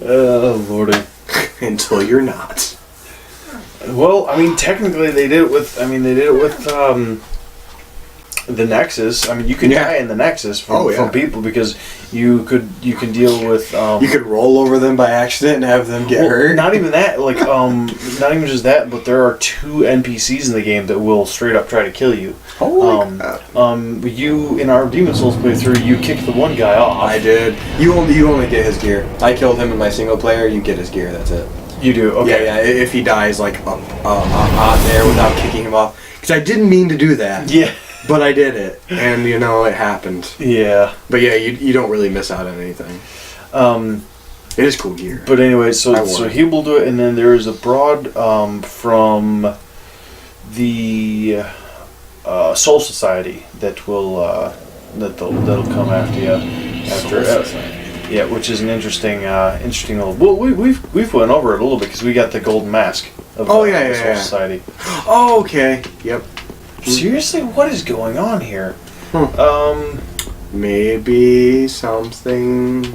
Speaker 1: Oh lordy.
Speaker 2: until you're not."
Speaker 1: Well, I mean, technically they did it with. The Nexus. I mean, you can
Speaker 2: Yeah.
Speaker 1: die in the Nexus from,
Speaker 2: Oh, yeah.
Speaker 1: from people because you can deal with.
Speaker 2: You could roll over them by accident and have them get
Speaker 1: Well,
Speaker 2: hurt.
Speaker 1: not even that. Like, not even just that. But there are 2 NPCs in the game that will straight up try to kill you.
Speaker 2: Holy crap.
Speaker 1: You in our Demon Souls playthrough, you kicked the one guy off.
Speaker 2: I did. You only get his gear. I killed him in my single player. You get his gear. That's it.
Speaker 1: You do. Okay.
Speaker 2: Yeah. If he dies like on there without kicking him off, because I didn't mean to do that.
Speaker 1: Yeah.
Speaker 2: But I did it, and it happened.
Speaker 1: Yeah.
Speaker 2: But yeah, you don't really miss out on anything. It is cool gear.
Speaker 1: But anyway,
Speaker 2: I
Speaker 1: so
Speaker 2: won.
Speaker 1: he will do it, and then there is a broad from the Soul Society that will that'll come after you after.
Speaker 2: Soul Society.
Speaker 1: Yeah, which is an interesting little. Well, we've went over it a little bit because we got the golden mask of
Speaker 2: Oh,
Speaker 1: the
Speaker 2: yeah,
Speaker 1: Soul
Speaker 2: yeah.
Speaker 1: Society.
Speaker 2: Oh, okay. Yep.
Speaker 1: Seriously, what is going on here?
Speaker 2: Maybe something.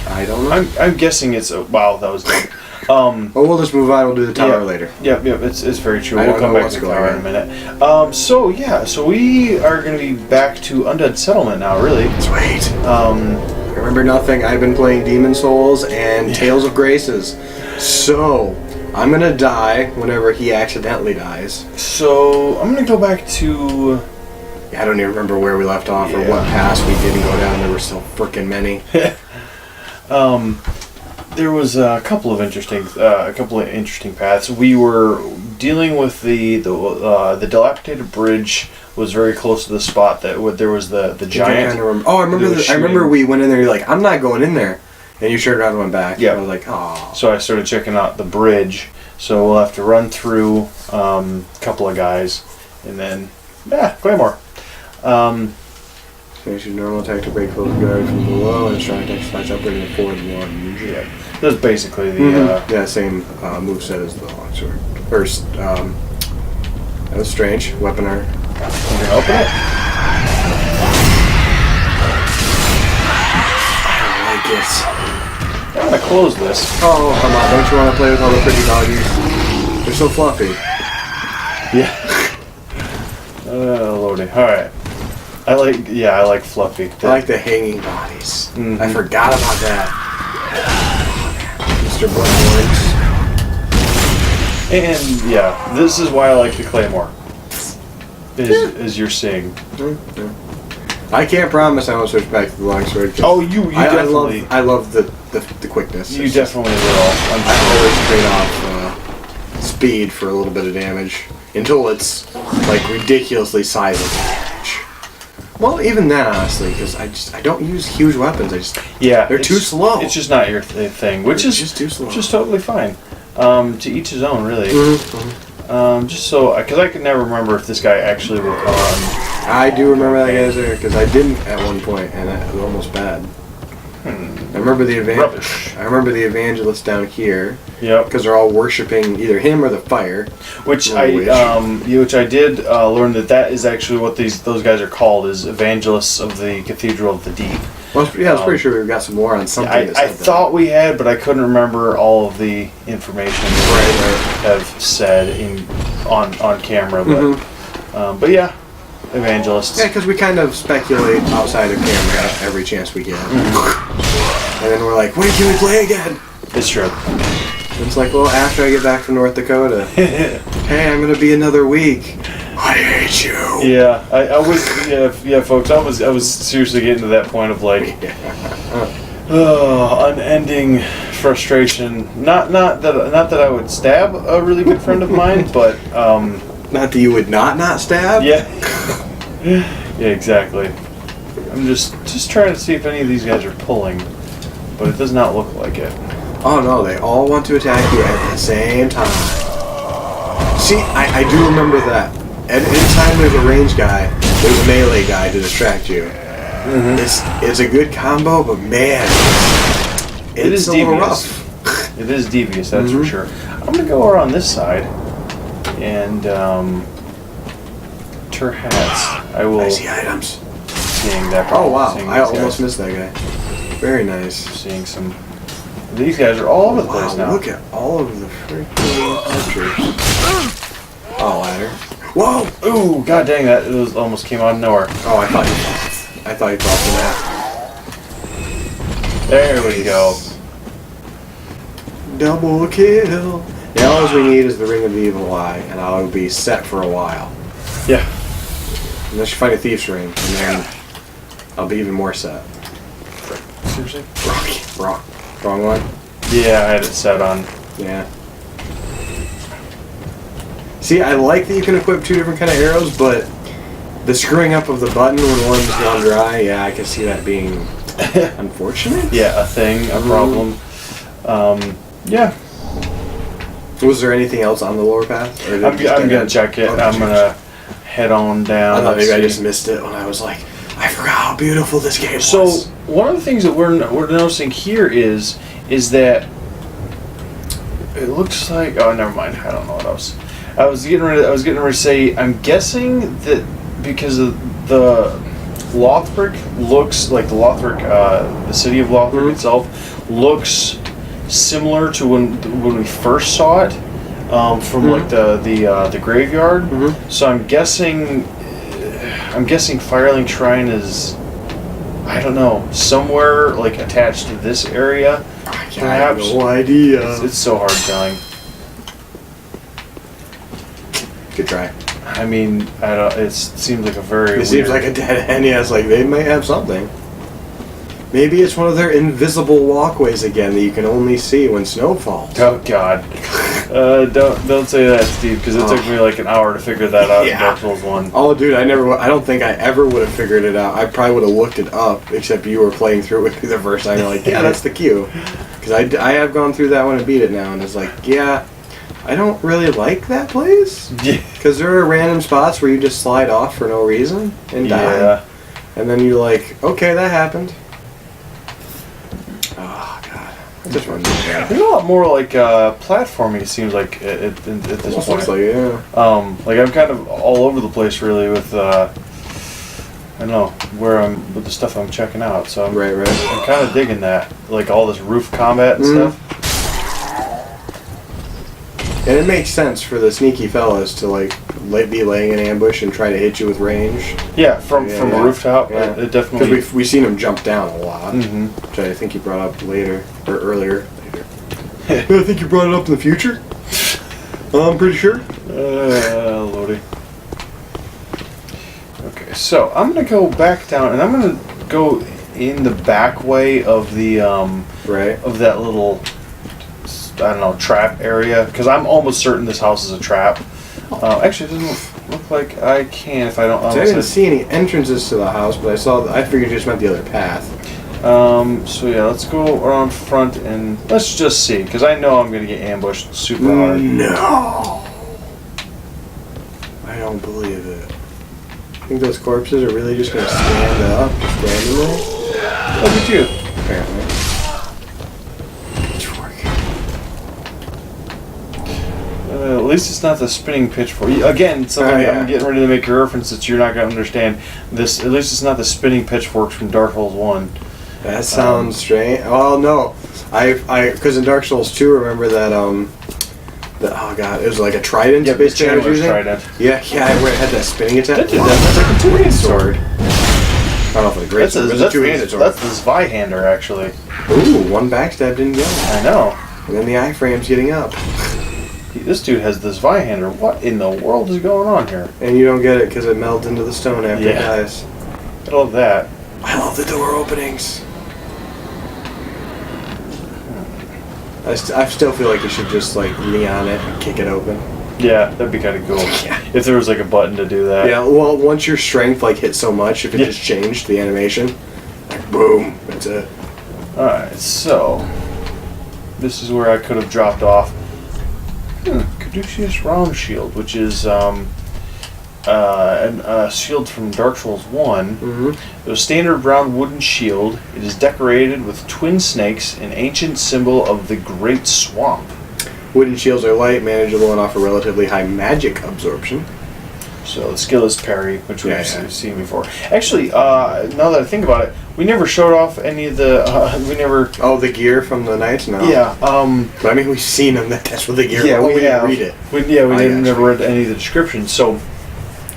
Speaker 2: I don't know.
Speaker 1: I'm guessing it's wow. That was good.
Speaker 2: Oh, we'll just move on. We'll do the tower later.
Speaker 1: Yep, it's very true.
Speaker 2: I
Speaker 1: We'll
Speaker 2: don't
Speaker 1: come
Speaker 2: know
Speaker 1: back
Speaker 2: what's
Speaker 1: to the
Speaker 2: going
Speaker 1: tower in a minute. So we are going to be back to Undead Settlement now, really.
Speaker 2: Sweet.
Speaker 1: Um,
Speaker 2: Remember nothing. I've been playing Demon Souls and Tales of Graces. So, I'm gonna die whenever he accidentally dies.
Speaker 1: so I'm going to go back to
Speaker 2: I don't even remember where we left off or
Speaker 1: Yeah.
Speaker 2: what paths we didn't go down. There were so freaking many.
Speaker 1: there was a couple of interesting paths. We were dealing with the dilapidated bridge was very close to the spot that there was the giant.
Speaker 2: Oh, I remember.
Speaker 1: that was
Speaker 2: I remember
Speaker 1: shooting.
Speaker 2: we went in there. You're like, I'm not going in there, and you turned around and went back.
Speaker 1: Yeah.
Speaker 2: I was like, oh.
Speaker 1: So I started checking out the bridge. So we'll have to run through a couple of guys, and then Claymore.
Speaker 2: Finish your normal attack to break close guard from below, and strong attack slides upward and forward one.
Speaker 1: Yeah, that's basically the.
Speaker 2: Yeah, same moveset as the longsword. First, that was strange. Weapon art.
Speaker 1: I'm gonna open it.
Speaker 2: I like it.
Speaker 1: I'm gonna close this.
Speaker 2: Oh, come on. Don't you want to play with all the pretty doggies? They're so fluffy.
Speaker 1: Yeah. Lordy. All right. I like fluffy.
Speaker 2: I like the hanging bodies.
Speaker 1: Mhm.
Speaker 2: I forgot about that. Mr. Bloodborne.
Speaker 1: And yeah, this is why I like the Claymore. Is you're seeing.
Speaker 2: I can't promise I won't switch back to the longsword. 'Cause
Speaker 1: Oh, you definitely.
Speaker 2: I love the quickness.
Speaker 1: You
Speaker 2: It's
Speaker 1: definitely will. I'm
Speaker 2: I
Speaker 1: sure.
Speaker 2: always trade off speed for a little bit of damage until it's like ridiculously sizable damage. Well, even then, honestly, because I don't use huge weapons.
Speaker 1: Yeah,
Speaker 2: they're too slow.
Speaker 1: It's just not your thing, which
Speaker 2: They're
Speaker 1: is
Speaker 2: just too slow.
Speaker 1: Which is totally fine. To each his own, really. Just so, because I could never remember if this guy actually will come on.
Speaker 2: I do remember that guy's there because I didn't at one point, and it was almost bad. I remember the
Speaker 1: Rubbish.
Speaker 2: I remember the evangelists down here
Speaker 1: Yep.
Speaker 2: because they're all worshiping either him or the fire.
Speaker 1: Which
Speaker 2: Or
Speaker 1: I
Speaker 2: witch.
Speaker 1: which I did learn that is actually what those guys are called, is evangelists of the Cathedral of the Deep.
Speaker 2: Well, I was pretty sure we've got some more on something.
Speaker 1: I
Speaker 2: that said that.
Speaker 1: thought we had, but I couldn't remember all of the information that we have said on camera. But yeah, evangelists.
Speaker 2: Yeah, because we kind of speculate outside of camera every chance we get. And then we're like, when can we play again?
Speaker 1: It's true.
Speaker 2: And it's like, well, after I get back from North Dakota. Hey, I'm going to be another week. I hate you.
Speaker 1: Yeah, I was. Yeah, folks. I was seriously getting to that point of like, unending frustration. Not that I would stab a really good friend of mine, but
Speaker 2: Not that you would not stab?
Speaker 1: yeah, yeah, exactly. I'm just trying to see if any of these guys are pulling, but it does not look like it.
Speaker 2: Oh no, they all want to attack you at the same time. See, I do remember that. Anytime there's a range guy, there's a melee guy to distract you. It's a good combo, but man,
Speaker 1: It is
Speaker 2: it's a little
Speaker 1: devious.
Speaker 2: rough.
Speaker 1: It is devious, that's for sure. I'm gonna go around this side, and perhaps I will.
Speaker 2: I see items.
Speaker 1: Seeing that.
Speaker 2: Oh wow,
Speaker 1: seeing
Speaker 2: I
Speaker 1: these
Speaker 2: almost
Speaker 1: guys.
Speaker 2: missed that guy. Very nice.
Speaker 1: Seeing some. These guys are all over the place
Speaker 2: Wow,
Speaker 1: now.
Speaker 2: look at all of the freaking archers. Oh, ladder. Whoa!
Speaker 1: Ooh, god dang that! It was, almost came out of nowhere.
Speaker 2: Oh, I thought you dropped the map.
Speaker 1: There we go.
Speaker 2: Double kill. Now all we need is the Ring of the Evil Eye, and I'll be set for a while.
Speaker 1: Yeah.
Speaker 2: Unless you find a Thief's Ring, and then I'll be even more set.
Speaker 1: Seriously?
Speaker 2: Wrong one?
Speaker 1: Yeah, I had it set on.
Speaker 2: Yeah. See, I like that you can equip two different kind of arrows, but the screwing up of the button when one's gone dry, yeah, I can see that being unfortunate.
Speaker 1: Yeah, a thing, a problem. Yeah.
Speaker 2: Was there anything else on the lower path? Or did
Speaker 1: I'm
Speaker 2: it just
Speaker 1: gonna check it.
Speaker 2: Oh,
Speaker 1: I'm gonna head on down.
Speaker 2: I thought maybe I
Speaker 1: see.
Speaker 2: just missed it when I was like, I forgot how beautiful this game
Speaker 1: So
Speaker 2: was.
Speaker 1: one of the things that we're noticing here is that it looks like, oh, never mind. I don't know what else. I was getting ready to say, I'm guessing that because of the Lothric looks like the city of Lothric itself looks similar to when we first saw it from like the graveyard. So I'm guessing Firelink Shrine is, I don't know, somewhere like attached to this area.
Speaker 2: I have
Speaker 1: Perhaps.
Speaker 2: no idea.
Speaker 1: It's so hard telling.
Speaker 2: Good try.
Speaker 1: I mean, I don't. It seems like a very.
Speaker 2: It seems like a dead end. Yeah, it's like they might have something. Maybe it's one of their invisible walkways again that you can only see when snow falls.
Speaker 1: Oh God! Don't say that, Steve, because it took me like an hour to figure that out in Dark Souls 1.
Speaker 2: Oh, dude, I don't think I ever would have figured it out. I probably would have looked it up, except you were playing through it with me the first time. You're like, yeah, that's the cue. Because I have gone through that one and beat it now, and it's like, yeah, I don't really like that place.
Speaker 1: Yeah.
Speaker 2: Because there are random spots where you just slide off for no reason and die.
Speaker 1: Yeah.
Speaker 2: And then you're like, okay, that happened. Oh, God. I just want to do that.
Speaker 1: There's a lot more like platforming. It seems like at this
Speaker 2: Almost
Speaker 1: point.
Speaker 2: looks like it, yeah.
Speaker 1: Like I'm kind of all over the place really with I don't know where I'm with the stuff I'm checking out. So I'm
Speaker 2: Right.
Speaker 1: I'm kind of digging that, like all this roof combat and stuff.
Speaker 2: And it makes sense for the sneaky fellas to like be laying an ambush and try to hit you with range.
Speaker 1: Yeah, from
Speaker 2: Yeah,
Speaker 1: a
Speaker 2: yeah.
Speaker 1: rooftop,
Speaker 2: Yeah.
Speaker 1: it definitely.
Speaker 2: Because we've seen him jump down a lot,
Speaker 1: Mhm.
Speaker 2: which I think you brought up later or earlier. I think you brought it up in the future. I'm pretty sure.
Speaker 1: Lordy. Okay, so I'm gonna go back down, and I'm gonna go in the back way of the
Speaker 2: Right.
Speaker 1: of that little, I don't know, trap area, because I'm almost certain this house is a trap. Actually, it doesn't look like I can if I don't.
Speaker 2: So I didn't see any entrances to the house, but I figured you just meant the other path.
Speaker 1: So yeah, let's go around front and let's just see, because I know I'm gonna get ambushed super hard.
Speaker 2: No. I don't believe it. I think those corpses are really just gonna stand up randomly.
Speaker 1: Look at you.
Speaker 2: apparently. It's working.
Speaker 1: At least it's not the spinning pitchfork. Again, something
Speaker 2: yeah.
Speaker 1: I'm getting ready to make a reference that you're not going to understand. This, at least it's not the spinning pitchforks from Dark Souls 1.
Speaker 2: That sounds strange. Oh no, because in Dark Souls 2, remember that oh god, it was like a trident.
Speaker 1: Yeah,
Speaker 2: basically I was
Speaker 1: Chandler's
Speaker 2: using?
Speaker 1: trident.
Speaker 2: Yeah, where it had that spinning attack.
Speaker 1: That did
Speaker 2: Wow,
Speaker 1: that.
Speaker 2: that's like a two-handed sword. I don't know if it's a great sword, but it's a two-handed sword.
Speaker 1: That's the Zweihander, actually.
Speaker 2: Ooh, one backstab didn't go.
Speaker 1: I know.
Speaker 2: And then the iframe's getting up.
Speaker 1: This dude has the Zweihander. What in the world is going on here?
Speaker 2: And you don't get it because it melds into the stone after it
Speaker 1: Yeah.
Speaker 2: dies.
Speaker 1: I love that.
Speaker 2: I love the door openings. I still feel like you should just like neon it and kick it open.
Speaker 1: Yeah, that'd be kind of cool.
Speaker 2: Yeah.
Speaker 1: If there was like a button to do that.
Speaker 2: Yeah, well, once your strength like hit so much, if it
Speaker 1: Yeah.
Speaker 2: just changed the animation, like boom, that's it.
Speaker 1: Alright, so this is where I could have dropped off. Caduceus Round Shield, which is a shield from Dark Souls 1.
Speaker 2: Mm-hmm.
Speaker 1: A standard round wooden shield. It is decorated with twin snakes, an ancient symbol of the Great Swamp.
Speaker 2: Wooden shields are light, manageable, and offer relatively high magic absorption.
Speaker 1: So the skill is parry, which we've
Speaker 2: Yeah.
Speaker 1: seen before. Actually, now that I think about it, we never showed off any of the. We never.
Speaker 2: Oh, the gear from the knights? No.
Speaker 1: Yeah.
Speaker 2: But I mean, we've seen them. That's what the gear.
Speaker 1: Yeah,
Speaker 2: oh,
Speaker 1: we
Speaker 2: didn't
Speaker 1: have.
Speaker 2: read it.
Speaker 1: We
Speaker 2: I
Speaker 1: didn't
Speaker 2: got
Speaker 1: never
Speaker 2: you.
Speaker 1: read any of the descriptions. So,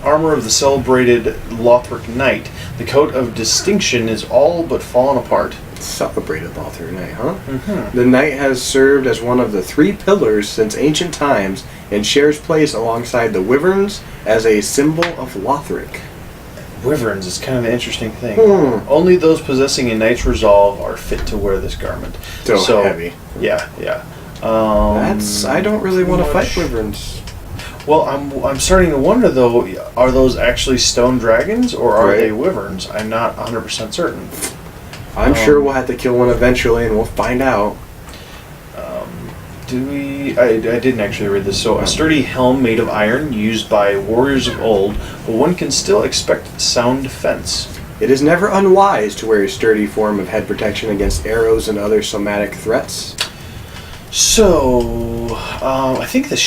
Speaker 1: armor of the celebrated Lothric Knight. The coat of distinction is all but fallen apart.
Speaker 2: Celebrated Lothric Knight, huh? Mm-hmm. The knight has served as one of the three pillars since ancient times and shares place alongside the wyverns as a symbol of Lothric.
Speaker 1: Wyverns is kind of an interesting thing.
Speaker 2: Hmm.
Speaker 1: Only those possessing a knight's resolve are fit to wear this garment.
Speaker 2: So heavy.
Speaker 1: Yeah.
Speaker 2: I don't really want to
Speaker 1: much-
Speaker 2: fight wyverns.
Speaker 1: Well, I'm starting to wonder though. Are those actually stone dragons or are
Speaker 2: Right.
Speaker 1: they wyverns? I'm not 100% certain.
Speaker 2: I'm sure we'll have to kill one eventually, and we'll find out.
Speaker 1: Do we? I didn't actually read this. So, a sturdy helm made of iron used by warriors of old, but one can still expect sound defense.
Speaker 2: It is never unwise to wear a sturdy form of head protection against arrows and other somatic threats.
Speaker 1: So, I think the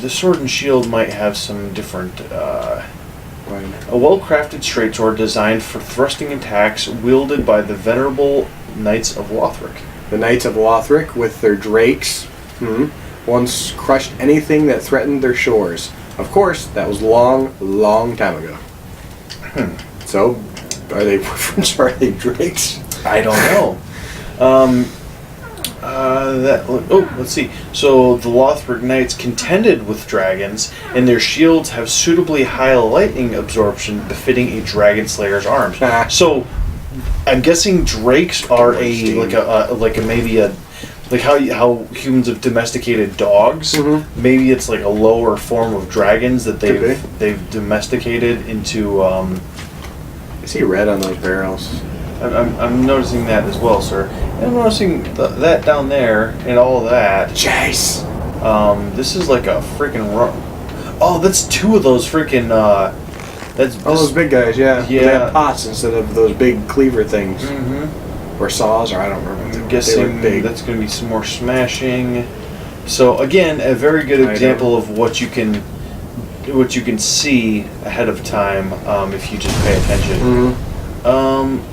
Speaker 1: sword and shield might have some different.
Speaker 2: Right.
Speaker 1: A well-crafted straight sword designed for thrusting attacks wielded by the venerable Knights of Lothric.
Speaker 2: The Knights of Lothric, with their drakes, once crushed anything that threatened their shores. Of course, that was long time ago. So, are they wyverns or are they drakes?
Speaker 1: I don't know. Let's see. So the Lothric Knights contended with dragons, and their shields have suitably high lightning absorption befitting a dragon slayer's arms. So I'm guessing drakes are like how humans have domesticated dogs.
Speaker 2: Mm-hmm.
Speaker 1: Maybe it's like a lower form of dragons that
Speaker 2: Could
Speaker 1: they've domesticated into.
Speaker 2: I see red on those barrels.
Speaker 1: I'm noticing that as well, sir. And I'm noticing that down there and all of that.
Speaker 2: Chase!
Speaker 1: This is like a freaking Oh, that's two of those freaking.
Speaker 2: Those big guys, yeah.
Speaker 1: Yeah.
Speaker 2: They have pots instead of those big cleaver things.
Speaker 1: Mm-hmm.
Speaker 2: Or saws, or I don't remember.
Speaker 1: I'm
Speaker 2: They
Speaker 1: guessing
Speaker 2: were big.
Speaker 1: that's going to be some more smashing. So again, a very good example of what you can see ahead of time if you just pay attention.
Speaker 2: Mm-hmm.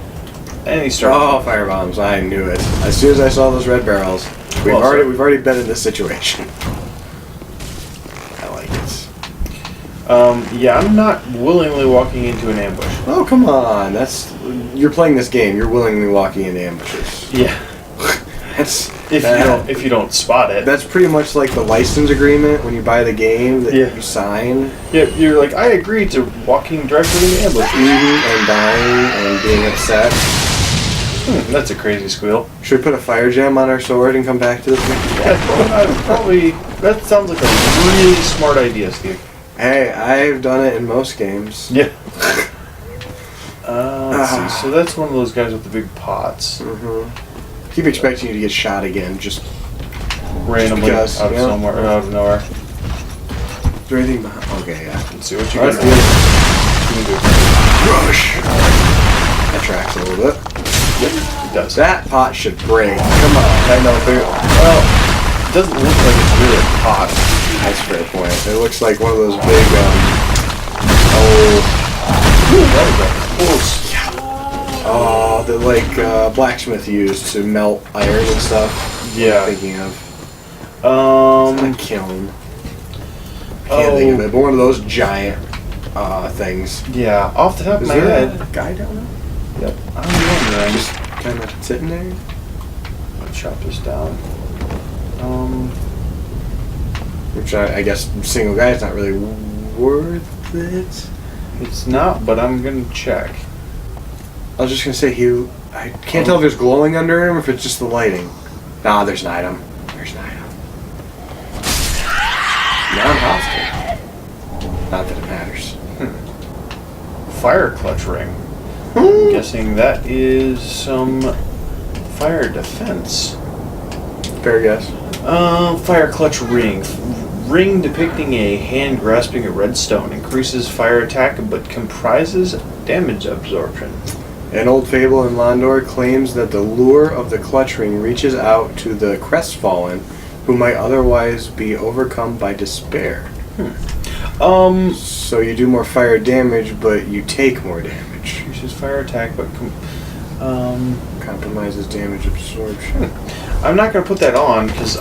Speaker 1: And he starts.
Speaker 2: Oh, fire bombs! I knew it. As soon as I saw those red barrels, we've already been in this situation. I like it.
Speaker 1: Yeah, I'm not willingly walking into an ambush.
Speaker 2: Oh come on! You're playing this game. You're willingly walking into ambushes.
Speaker 1: Yeah.
Speaker 2: That's
Speaker 1: If you don't spot it.
Speaker 2: That's pretty much like the license agreement when you buy the game that you sign.
Speaker 1: Yeah, you're like, I agree to walking directly into ambush.
Speaker 2: And dying and being upset.
Speaker 1: That's a crazy squeal.
Speaker 2: Should we put a fire gem on our sword and come back to this?
Speaker 1: Probably. That sounds like a really smart idea, Steve.
Speaker 2: Hey, I've done it in most games.
Speaker 1: Yeah. Let's see. So that's one of those guys with the big pots.
Speaker 2: Keep expecting you to get shot again, just
Speaker 1: Randomly
Speaker 2: because,
Speaker 1: out of
Speaker 2: yeah.
Speaker 1: somewhere, out of nowhere.
Speaker 2: is there anything behind? Okay, yeah.
Speaker 1: Let's see what you
Speaker 2: Let's
Speaker 1: got.
Speaker 2: do it.
Speaker 1: You can do.
Speaker 2: Rush. That tracks a little bit.
Speaker 1: does.
Speaker 2: That pot should break. Come on.
Speaker 1: I know, well, it doesn't look like it's really a pot.
Speaker 2: That's a fair point. It looks like one of those big, the like blacksmith used to melt iron and stuff.
Speaker 1: Yeah.
Speaker 2: I'm thinking of. It's not kiln. Can't think of it, but one of those giant things.
Speaker 1: Yeah, off the top of
Speaker 2: Is
Speaker 1: my
Speaker 2: there
Speaker 1: head.
Speaker 2: a guy down there?
Speaker 1: Yep. I'm wondering.
Speaker 2: Just kind of sitting there?
Speaker 1: I'll chop this down.
Speaker 2: Which I guess single guy is not really worth it.
Speaker 1: It's not, but I'm gonna check.
Speaker 2: I was just gonna say I can't tell if there's glowing under him or if it's just the lighting. Nah, there's an item. There's an item. Non-hostile. Not that it matters.
Speaker 1: Fire clutch ring. I'm guessing that is some fire defense.
Speaker 2: Fair guess.
Speaker 1: Fire clutch ring. Ring depicting a hand grasping a red stone. Increases fire attack but comprises damage absorption.
Speaker 2: An old fable in Londor claims that the lure of the clutch ring reaches out to the crestfallen who might otherwise be overcome by despair. So you do more fire damage, but you take more damage.
Speaker 1: Increases fire attack but
Speaker 2: Compromises damage absorption.
Speaker 1: I'm not gonna put that on because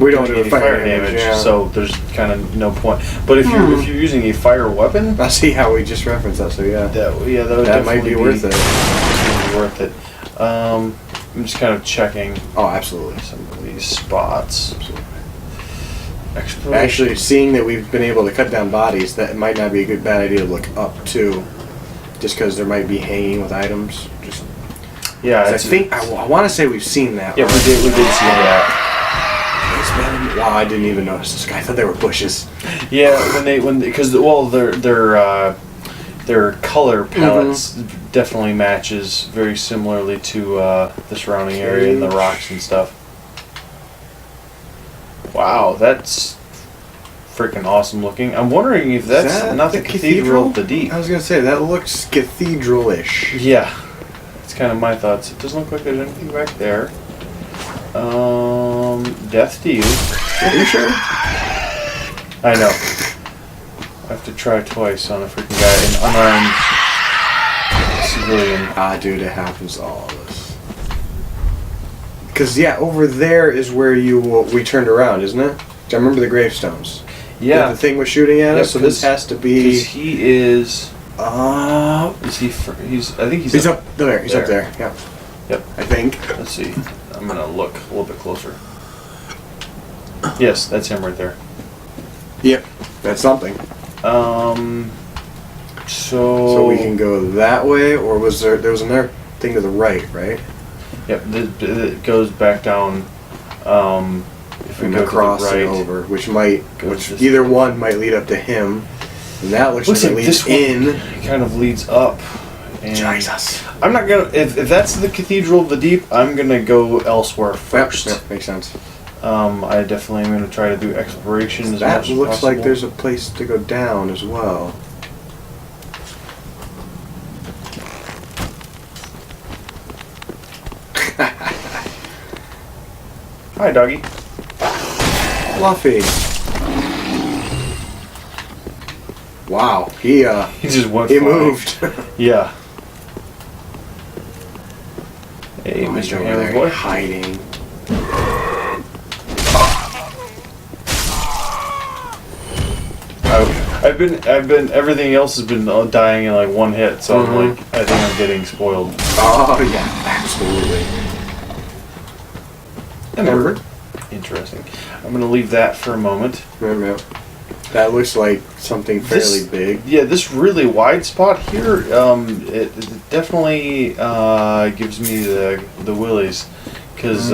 Speaker 1: we don't
Speaker 2: do
Speaker 1: any
Speaker 2: fire
Speaker 1: fire
Speaker 2: damage,
Speaker 1: damage,
Speaker 2: yeah.
Speaker 1: so there's kind of no point. But if you're using a fire weapon,
Speaker 2: I see how we just referenced that, so yeah.
Speaker 1: that would
Speaker 2: That might be worth it.
Speaker 1: Worth it. I'm just kind of checking
Speaker 2: Oh, absolutely.
Speaker 1: some of these spots. Exploration.
Speaker 2: Actually, seeing that we've been able to cut down bodies, that might not be a bad idea to look up too. Just because there might be hanging with items. Just
Speaker 1: yeah,
Speaker 2: I think I want to say we've seen that.
Speaker 1: yeah, we did see that.
Speaker 2: Wow, I didn't even notice this guy. I thought they were bushes.
Speaker 1: Yeah, because their color palettes definitely matches very similarly to the surrounding area and the rocks and stuff. Wow, that's freaking awesome looking. I'm wondering if that's not the Cathedral of the Deep.
Speaker 2: I was gonna say that looks cathedral-ish.
Speaker 1: Yeah, that's kind of my thoughts. It doesn't look like there's anything back there. Death to you.
Speaker 2: Are you sure?
Speaker 1: I know. I have to try twice on a freaking guy, an unarmed civilian.
Speaker 2: Ah, dude, it happens to all of us. Because, yeah, over there is where we turned around, isn't it? I remember the gravestones.
Speaker 1: Yeah.
Speaker 2: The thing was shooting at us, so this has to be...
Speaker 1: Because he is...
Speaker 2: Is
Speaker 1: he... I think
Speaker 2: he's up there. He's up there, yeah.
Speaker 1: Yep.
Speaker 2: I think.
Speaker 1: Let's see. I'm going to look a little bit closer. Yes, that's him right there.
Speaker 2: Yep. That's something. So we can go that way, or was there was another thing to the right, right?
Speaker 1: Yep, it goes back down. If we
Speaker 2: And
Speaker 1: go
Speaker 2: across
Speaker 1: to the right,
Speaker 2: and over, which
Speaker 1: Goes this
Speaker 2: either one might lead up to him, and that looks like it leads
Speaker 1: this one
Speaker 2: in.
Speaker 1: kind of leads up. And
Speaker 2: Jesus.
Speaker 1: I'm not gonna. If that's the Cathedral of the Deep, I'm gonna go elsewhere first.
Speaker 2: Yep, makes sense.
Speaker 1: I definitely am gonna try to do exploration as
Speaker 2: That
Speaker 1: much as
Speaker 2: looks
Speaker 1: possible.
Speaker 2: like there's a place to go down as well.
Speaker 1: Hi, doggy.
Speaker 2: Fluffy. Wow, he
Speaker 1: just went.
Speaker 2: he
Speaker 1: flying.
Speaker 2: moved.
Speaker 1: Yeah. Hey,
Speaker 2: Oh, he's
Speaker 1: Mr.
Speaker 2: over
Speaker 1: Hammer
Speaker 2: there
Speaker 1: Boy.
Speaker 2: hiding.
Speaker 1: I've been. Everything else has been dying in like one hit, so I'm like, I think I'm getting spoiled.
Speaker 2: Oh yeah, absolutely. Remember?
Speaker 1: Interesting. I'm gonna leave that for a moment.
Speaker 2: Yep. That looks like something fairly big.
Speaker 1: Yeah, this really wide spot here, it definitely gives me the willies, because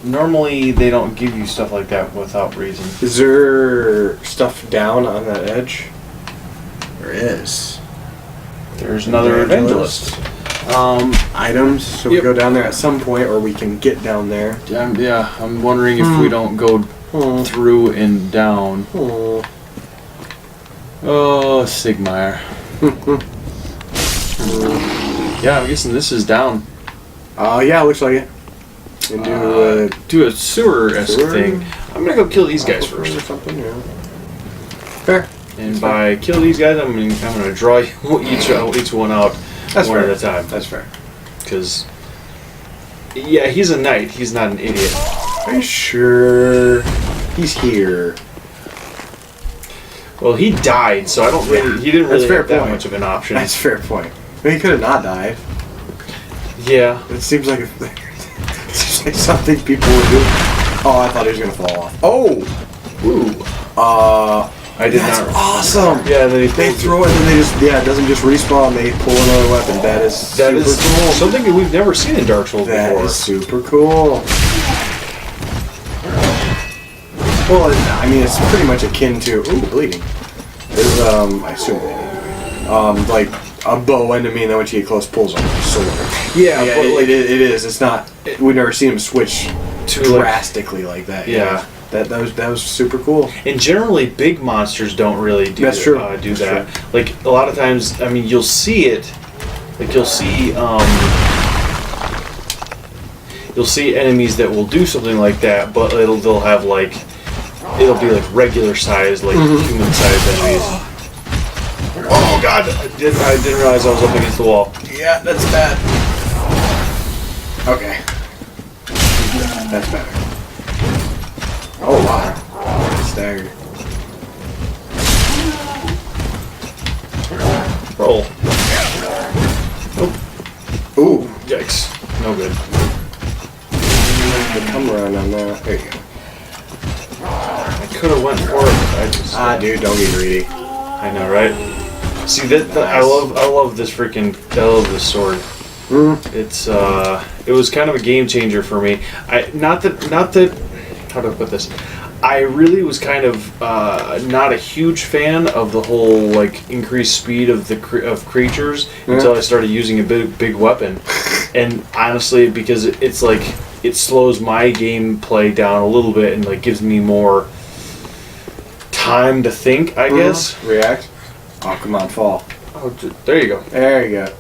Speaker 1: normally they don't give you stuff like that without reason.
Speaker 2: Is there stuff down on that edge? There is.
Speaker 1: There's another evangelist.
Speaker 2: Items, so we go down there at some point, or we can get down there.
Speaker 1: Yeah, I'm wondering if we don't go through and down.
Speaker 2: Oh.
Speaker 1: Oh, Sigmire. Yeah, I'm guessing this is down.
Speaker 2: Yeah, looks like it. Into
Speaker 1: Do a sewer-esque
Speaker 2: sewer?
Speaker 1: thing. I'm gonna go kill these guys
Speaker 2: or
Speaker 1: first.
Speaker 2: something. Yeah. Fair.
Speaker 1: And by kill these guys, I'm gonna draw each one out
Speaker 2: That's
Speaker 1: one
Speaker 2: fair.
Speaker 1: at a time.
Speaker 2: That's fair.
Speaker 1: Because, yeah, he's a knight. He's not an idiot.
Speaker 2: Are you sure? He's here.
Speaker 1: Well, he died, so I don't really. He didn't
Speaker 2: That's
Speaker 1: really
Speaker 2: fair
Speaker 1: have that
Speaker 2: point.
Speaker 1: much of an option.
Speaker 2: That's a fair point. I mean, he could have not died.
Speaker 1: Yeah.
Speaker 2: It seems like it's like something people would do. Oh, I thought he was gonna fall off. Oh.
Speaker 1: Ooh. I did
Speaker 2: That's
Speaker 1: not.
Speaker 2: awesome.
Speaker 1: Yeah, they
Speaker 2: They throw it and they just it doesn't just respawn. They pull another weapon. That is
Speaker 1: That
Speaker 2: super
Speaker 1: is
Speaker 2: cool.
Speaker 1: something that we've never seen in Dark Souls
Speaker 2: That
Speaker 1: before.
Speaker 2: is super cool. Well, I mean, it's pretty much akin to bleeding. There's I assume like a bow enemy, and then once you get close, pulls on your sword.
Speaker 1: Yeah,
Speaker 2: Yeah,
Speaker 1: but
Speaker 2: it is. It's not. We've never seen him switch
Speaker 1: To, like-
Speaker 2: drastically like that.
Speaker 1: Yeah.
Speaker 2: That was super cool.
Speaker 1: And generally, big monsters don't really do
Speaker 2: That's true.
Speaker 1: do
Speaker 2: That's
Speaker 1: that. Like a lot of times, I mean, you'll see it. Like you'll see enemies that will do something like that, but they'll have like it'll be like regular sized, like human sized enemies. Oh God! I didn't realize I was up against the wall.
Speaker 2: Yeah, that's bad. Okay. That's better. Oh wow. Stagger.
Speaker 1: Roll.
Speaker 2: Ooh.
Speaker 1: Yikes! No good.
Speaker 2: Come around on that. There you go.
Speaker 1: I could have went for it. I just.
Speaker 2: Dude, don't get greedy.
Speaker 1: I know, right? See that I love this freaking I love this sword. It's it was kind of a game changer for me. Not that how do I put this? I really was kind of not a huge fan of the whole like increased speed of of creatures until I started using a big weapon. And honestly, because it's like it slows my gameplay down a little bit and like gives me more time to think, I guess.
Speaker 2: React. Oh, come on, fall.
Speaker 1: Oh, there you go.
Speaker 2: There you go.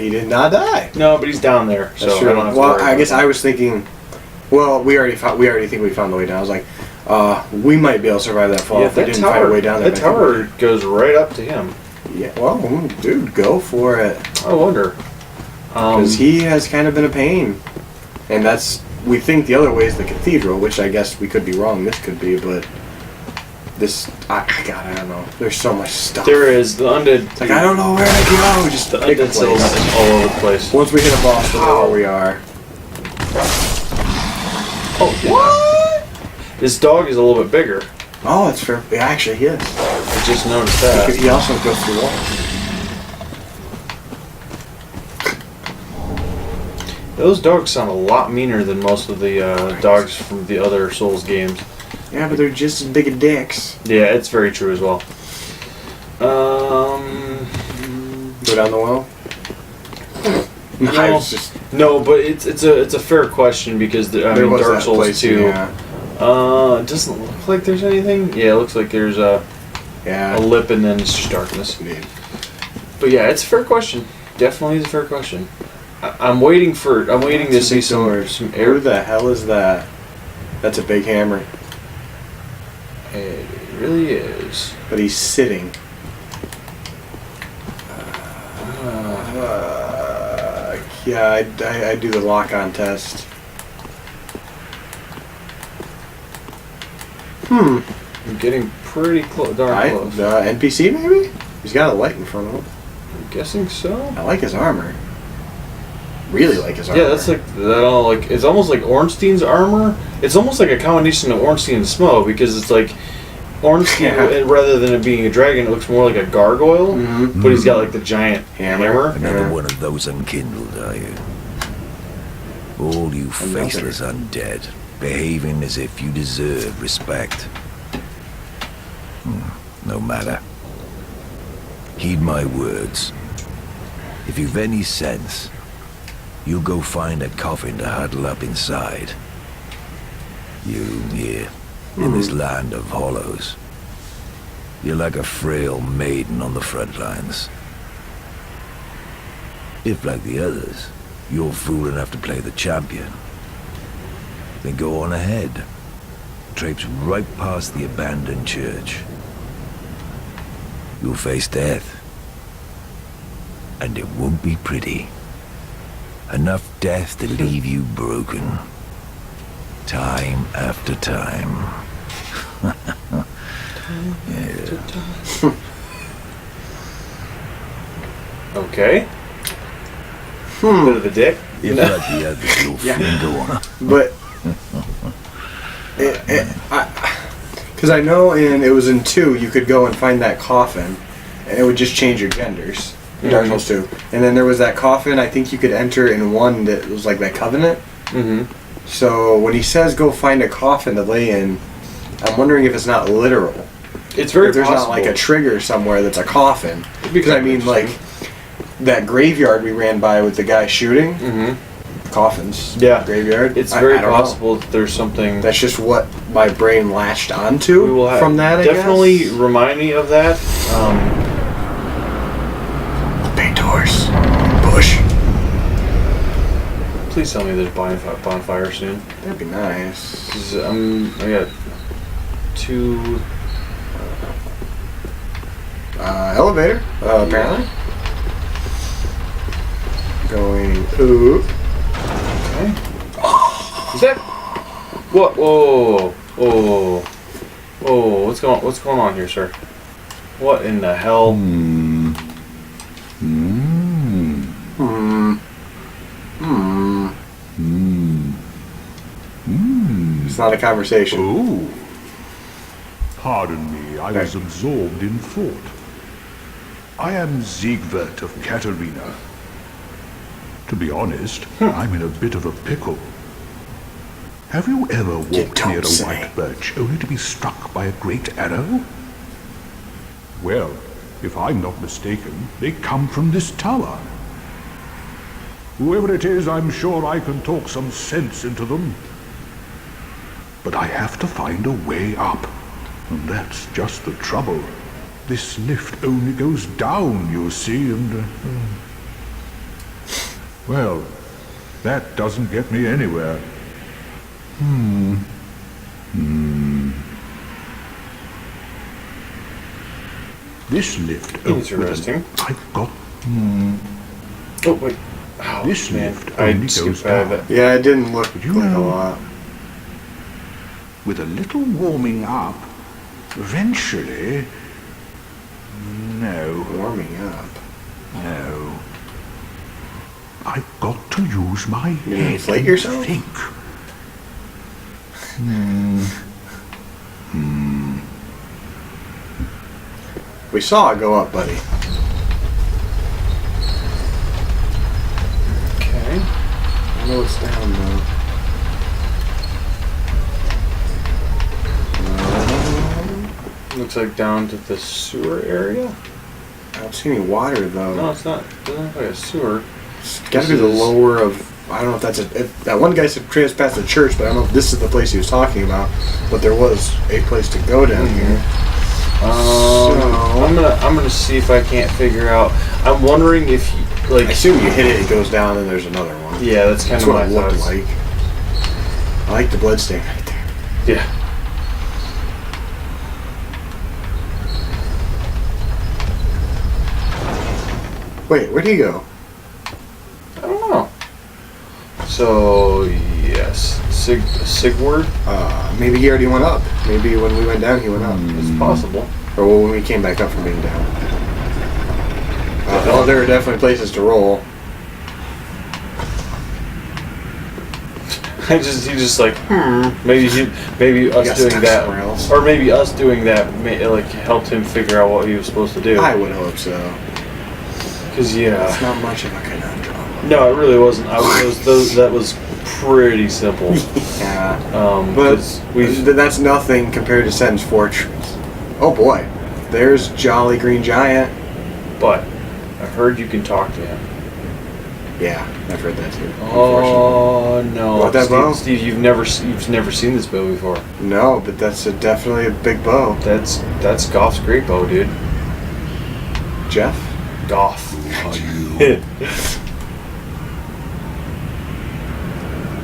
Speaker 2: He did not die.
Speaker 1: No, but he's down there, so
Speaker 2: That's
Speaker 1: I
Speaker 2: true.
Speaker 1: don't have to
Speaker 2: Well,
Speaker 1: worry
Speaker 2: I
Speaker 1: about
Speaker 2: guess
Speaker 1: that.
Speaker 2: I was thinking. Well, we already think we found the way down. I was like, we might be able to survive that fall
Speaker 1: Yeah,
Speaker 2: if we
Speaker 1: that
Speaker 2: didn't
Speaker 1: tower,
Speaker 2: find a way down there.
Speaker 1: that tower goes right up to him.
Speaker 2: Yeah. Well, dude, go for it.
Speaker 1: I wonder.
Speaker 2: Because he has kind of been a pain, and we think the other way is the cathedral, which I guess we could be wrong. This could be, but this I don't know. There's so much stuff.
Speaker 1: There is the undead.
Speaker 2: It's like I don't know where to go. Just
Speaker 1: The
Speaker 2: pick a
Speaker 1: undead cells
Speaker 2: place.
Speaker 1: is all over the place.
Speaker 2: Once we hit a boss, we know where we are.
Speaker 1: Oh, what? This dog is a little bit bigger.
Speaker 2: Oh, it's fair. Yeah, actually, he is.
Speaker 1: I just noticed that.
Speaker 2: He also goes through walls.
Speaker 1: Those dogs sound a lot meaner than most of the dogs from the other Souls games.
Speaker 2: Yeah, but they're just as big as dicks.
Speaker 1: Yeah, it's very true as well.
Speaker 2: Go down the well. No, I was just.
Speaker 1: No, but it's a fair question because I
Speaker 2: There
Speaker 1: mean
Speaker 2: was
Speaker 1: Dark
Speaker 2: that
Speaker 1: Souls
Speaker 2: place,
Speaker 1: 2.
Speaker 2: yeah.
Speaker 1: It doesn't look like there's anything. Yeah, it looks like there's a
Speaker 2: Yeah.
Speaker 1: lip and then it's just darkness.
Speaker 2: Indeed.
Speaker 1: But yeah, it's a fair question. Definitely is a fair question. I'm waiting to see some
Speaker 2: Who
Speaker 1: air.
Speaker 2: the hell is that? That's a big hammer.
Speaker 1: It really is.
Speaker 2: But he's sitting. Yeah, I do the lock-on test.
Speaker 1: I'm getting pretty darn close.
Speaker 2: NPC maybe? He's got a light in front of him.
Speaker 1: I'm guessing so.
Speaker 2: I like his armor. Really like his armor.
Speaker 1: Yeah, that's like that all like it's almost like Ornstein's armor. It's almost like a combination of Ornstein and Smo because it's like Ornstein rather than it being a dragon, it looks more like a gargoyle. But he's got like the giant hammer.
Speaker 6: Another one of those unkindled, are you? All you faceless undead, behaving as if you deserve respect. No matter. Heed my words. If you've any sense, you'll go find a coffin to huddle up inside. You here, in this land of hollows. You're like a frail maiden on the front lines. If, like the others, you're fool enough to play the champion, then go on ahead. Traipse right past the abandoned church. You'll face death. And it won't be pretty. Enough death to leave you broken. Time after time. Yeah.
Speaker 1: Okay. Bit of a dick.
Speaker 6: If like the others, you'll finger on.
Speaker 2: But because I know it was in 2, you could go and find that coffin, and it would just change your genders. In Dark Souls 2, and then there was that coffin. I think you could enter in 1 that was like that covenant.
Speaker 1: Mm-hmm.
Speaker 2: So when he says go find a coffin to lay in, I'm wondering if it's not literal.
Speaker 1: It's very
Speaker 2: If there's
Speaker 1: possible.
Speaker 2: not like a trigger somewhere that's a coffin.
Speaker 1: It'd be
Speaker 2: Because I
Speaker 1: kind of
Speaker 2: mean, like that graveyard we ran by with the guy shooting coffins.
Speaker 1: Yeah.
Speaker 2: Graveyard.
Speaker 1: It's
Speaker 2: I
Speaker 1: very
Speaker 2: don't know.
Speaker 1: possible that there's something.
Speaker 2: That's just what my brain latched onto
Speaker 1: We will have,
Speaker 2: from that. I
Speaker 1: definitely
Speaker 2: guess.
Speaker 1: remind me of that.
Speaker 2: Big doors. Bush.
Speaker 1: Please tell me there's bonfire soon.
Speaker 2: That'd be nice.
Speaker 1: 'Cause, I got 2.
Speaker 2: Elevator. Apparently. Going up.
Speaker 1: Okay. Is that? What? Whoa! Whoa! Whoa! What's going on here, sir? What in the hell?
Speaker 2: It's not a conversation.
Speaker 4: Oh. Pardon me, I was absorbed in thought. I am Siegwart of Katarina. To be honest, I'm in a bit of a pickle. Have you ever walked
Speaker 2: don't
Speaker 4: near a
Speaker 2: say.
Speaker 4: white birch only to be struck by a great arrow? Well, if I'm not mistaken, they come from this tower. Whoever it is, I'm sure I can talk some sense into them. But I have to find a way up. And that's just the trouble. This lift only goes down, you see, and... Well, that doesn't get me anywhere. This lift...
Speaker 1: Interesting.
Speaker 4: I've got...
Speaker 1: Oh wait. Oh,
Speaker 4: This
Speaker 1: man,
Speaker 4: lift
Speaker 1: I
Speaker 4: only
Speaker 1: skipped
Speaker 4: goes
Speaker 1: by
Speaker 4: down.
Speaker 1: that.
Speaker 2: Yeah, it didn't look
Speaker 4: You
Speaker 2: like a
Speaker 4: know-
Speaker 2: lot.
Speaker 4: With a little warming up, eventually... No,
Speaker 2: Warming up.
Speaker 4: no. I've got to use my
Speaker 2: You
Speaker 4: head
Speaker 2: inflate
Speaker 4: and
Speaker 2: yourself?
Speaker 4: think.
Speaker 2: We saw it go up, buddy.
Speaker 1: Okay.
Speaker 2: I know it's down though.
Speaker 1: Looks like down to the sewer area.
Speaker 2: I don't see any water though.
Speaker 1: No, it's not. It doesn't look like a sewer.
Speaker 2: It's gotta be
Speaker 1: This
Speaker 2: the
Speaker 1: is-
Speaker 2: lower of. I don't know if that's that one guy said trespass the church, but I don't know if this is the place he was talking about. But there was a place to go down here. So-
Speaker 1: I'm gonna see if I can't figure out. I'm wondering if you,
Speaker 2: I
Speaker 1: like.
Speaker 2: assume you hit it goes down, and there's another one.
Speaker 1: Yeah, that's kind
Speaker 2: That's
Speaker 1: of
Speaker 2: what
Speaker 1: my
Speaker 2: it looked
Speaker 1: thoughts.
Speaker 2: like. I like the bloodstain right there.
Speaker 1: Yeah.
Speaker 2: Wait, where'd he go?
Speaker 1: I don't know. So yes, Sigward.
Speaker 2: Maybe he already went up. Maybe when we went down, he went up.
Speaker 1: It's possible.
Speaker 2: Or when we came back up from being down. Well, there are definitely places to roll.
Speaker 1: He just like maybe us
Speaker 2: got
Speaker 1: doing
Speaker 2: stuck
Speaker 1: that,
Speaker 2: somewhere else.
Speaker 1: or maybe us doing that like helped him figure out what he was supposed to do.
Speaker 2: I would hope so.
Speaker 1: Because
Speaker 2: It's not much of a conundrum.
Speaker 1: no, it really wasn't. That was pretty simple.
Speaker 2: Yeah.
Speaker 1: But
Speaker 2: But that's nothing compared to Sen's Fortress. Oh boy. There's Jolly Green Giant.
Speaker 1: But I heard you can talk to him.
Speaker 2: Yeah, I've heard that too.
Speaker 1: Oh no,
Speaker 2: Want that bow?
Speaker 1: Steve, you've never seen this bow before.
Speaker 2: No, but that's definitely a big bow.
Speaker 1: That's Goff's great bow, dude.
Speaker 2: Jeff?
Speaker 1: Goff.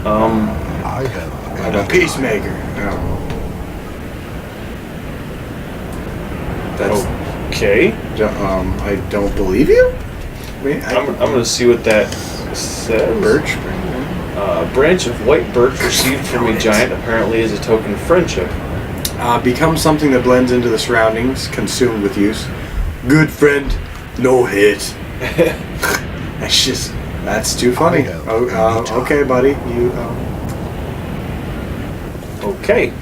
Speaker 4: I help.
Speaker 2: I'm a peacemaker. No. That's.
Speaker 1: Okay.
Speaker 2: I don't believe you. I mean,
Speaker 1: I'm gonna see what that says.
Speaker 2: Birch.
Speaker 1: Branch of white birch received from a giant, apparently as a token of friendship.
Speaker 2: Become something that blends into the surroundings, consumed with use. Good friend, no hit. That's too funny. Okay, buddy. You.
Speaker 1: Okay.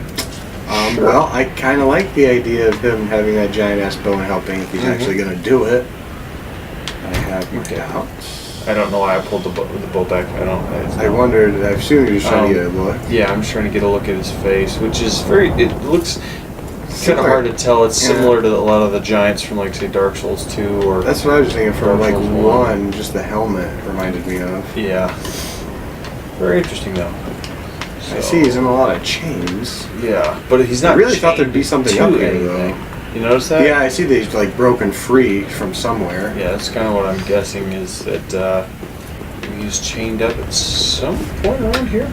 Speaker 1: Sure.
Speaker 2: Well, I kind of like the idea of him having that giant ass bow and helping if he's actually going to do it. I have my doubts.
Speaker 1: I don't know why I pulled the bow back.
Speaker 2: I wondered. I assume you're just trying to get a look.
Speaker 1: Yeah, I'm just trying to get a look at his face, which is very. It looks kind of
Speaker 2: Similar.
Speaker 1: hard to tell. It's similar to a lot of the giants from, like, say, Dark Souls 2 or.
Speaker 2: That's what I was thinking from
Speaker 1: Dark
Speaker 2: like
Speaker 1: Souls
Speaker 2: 1. Just the helmet reminded me of.
Speaker 1: Yeah. Very interesting, though.
Speaker 2: I see he's in a lot of chains.
Speaker 1: Yeah, but he's not.
Speaker 2: I really thought there'd be
Speaker 1: chained
Speaker 2: something
Speaker 1: to
Speaker 2: up here,
Speaker 1: anything.
Speaker 2: though.
Speaker 1: You notice that?
Speaker 2: Yeah, I see that he's like broken free from somewhere.
Speaker 1: Yeah, that's kind of what I'm guessing is that he's chained up at some point around here.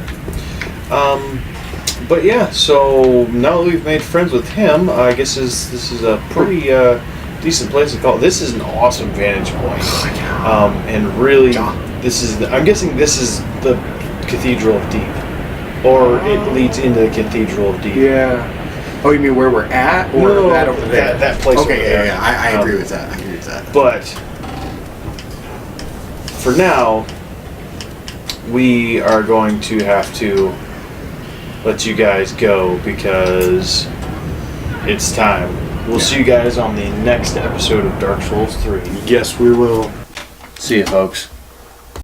Speaker 1: But yeah, so now that we've made friends with him, I guess this is a pretty decent place to call. This is an awesome vantage point, and really, I'm guessing this is the Cathedral of Deep, or it leads into the Cathedral of Deep.
Speaker 2: Yeah. Oh, you mean where we're at, or
Speaker 1: No,
Speaker 2: that over there?
Speaker 1: that place over
Speaker 2: Okay,
Speaker 1: there.
Speaker 2: yeah. I agree with that. I agree with that.
Speaker 1: But for now, we are going to have to let you guys go because it's time. We'll see you guys on the next episode of Dark Souls 3.
Speaker 2: Yes, we will.
Speaker 1: See you, folks.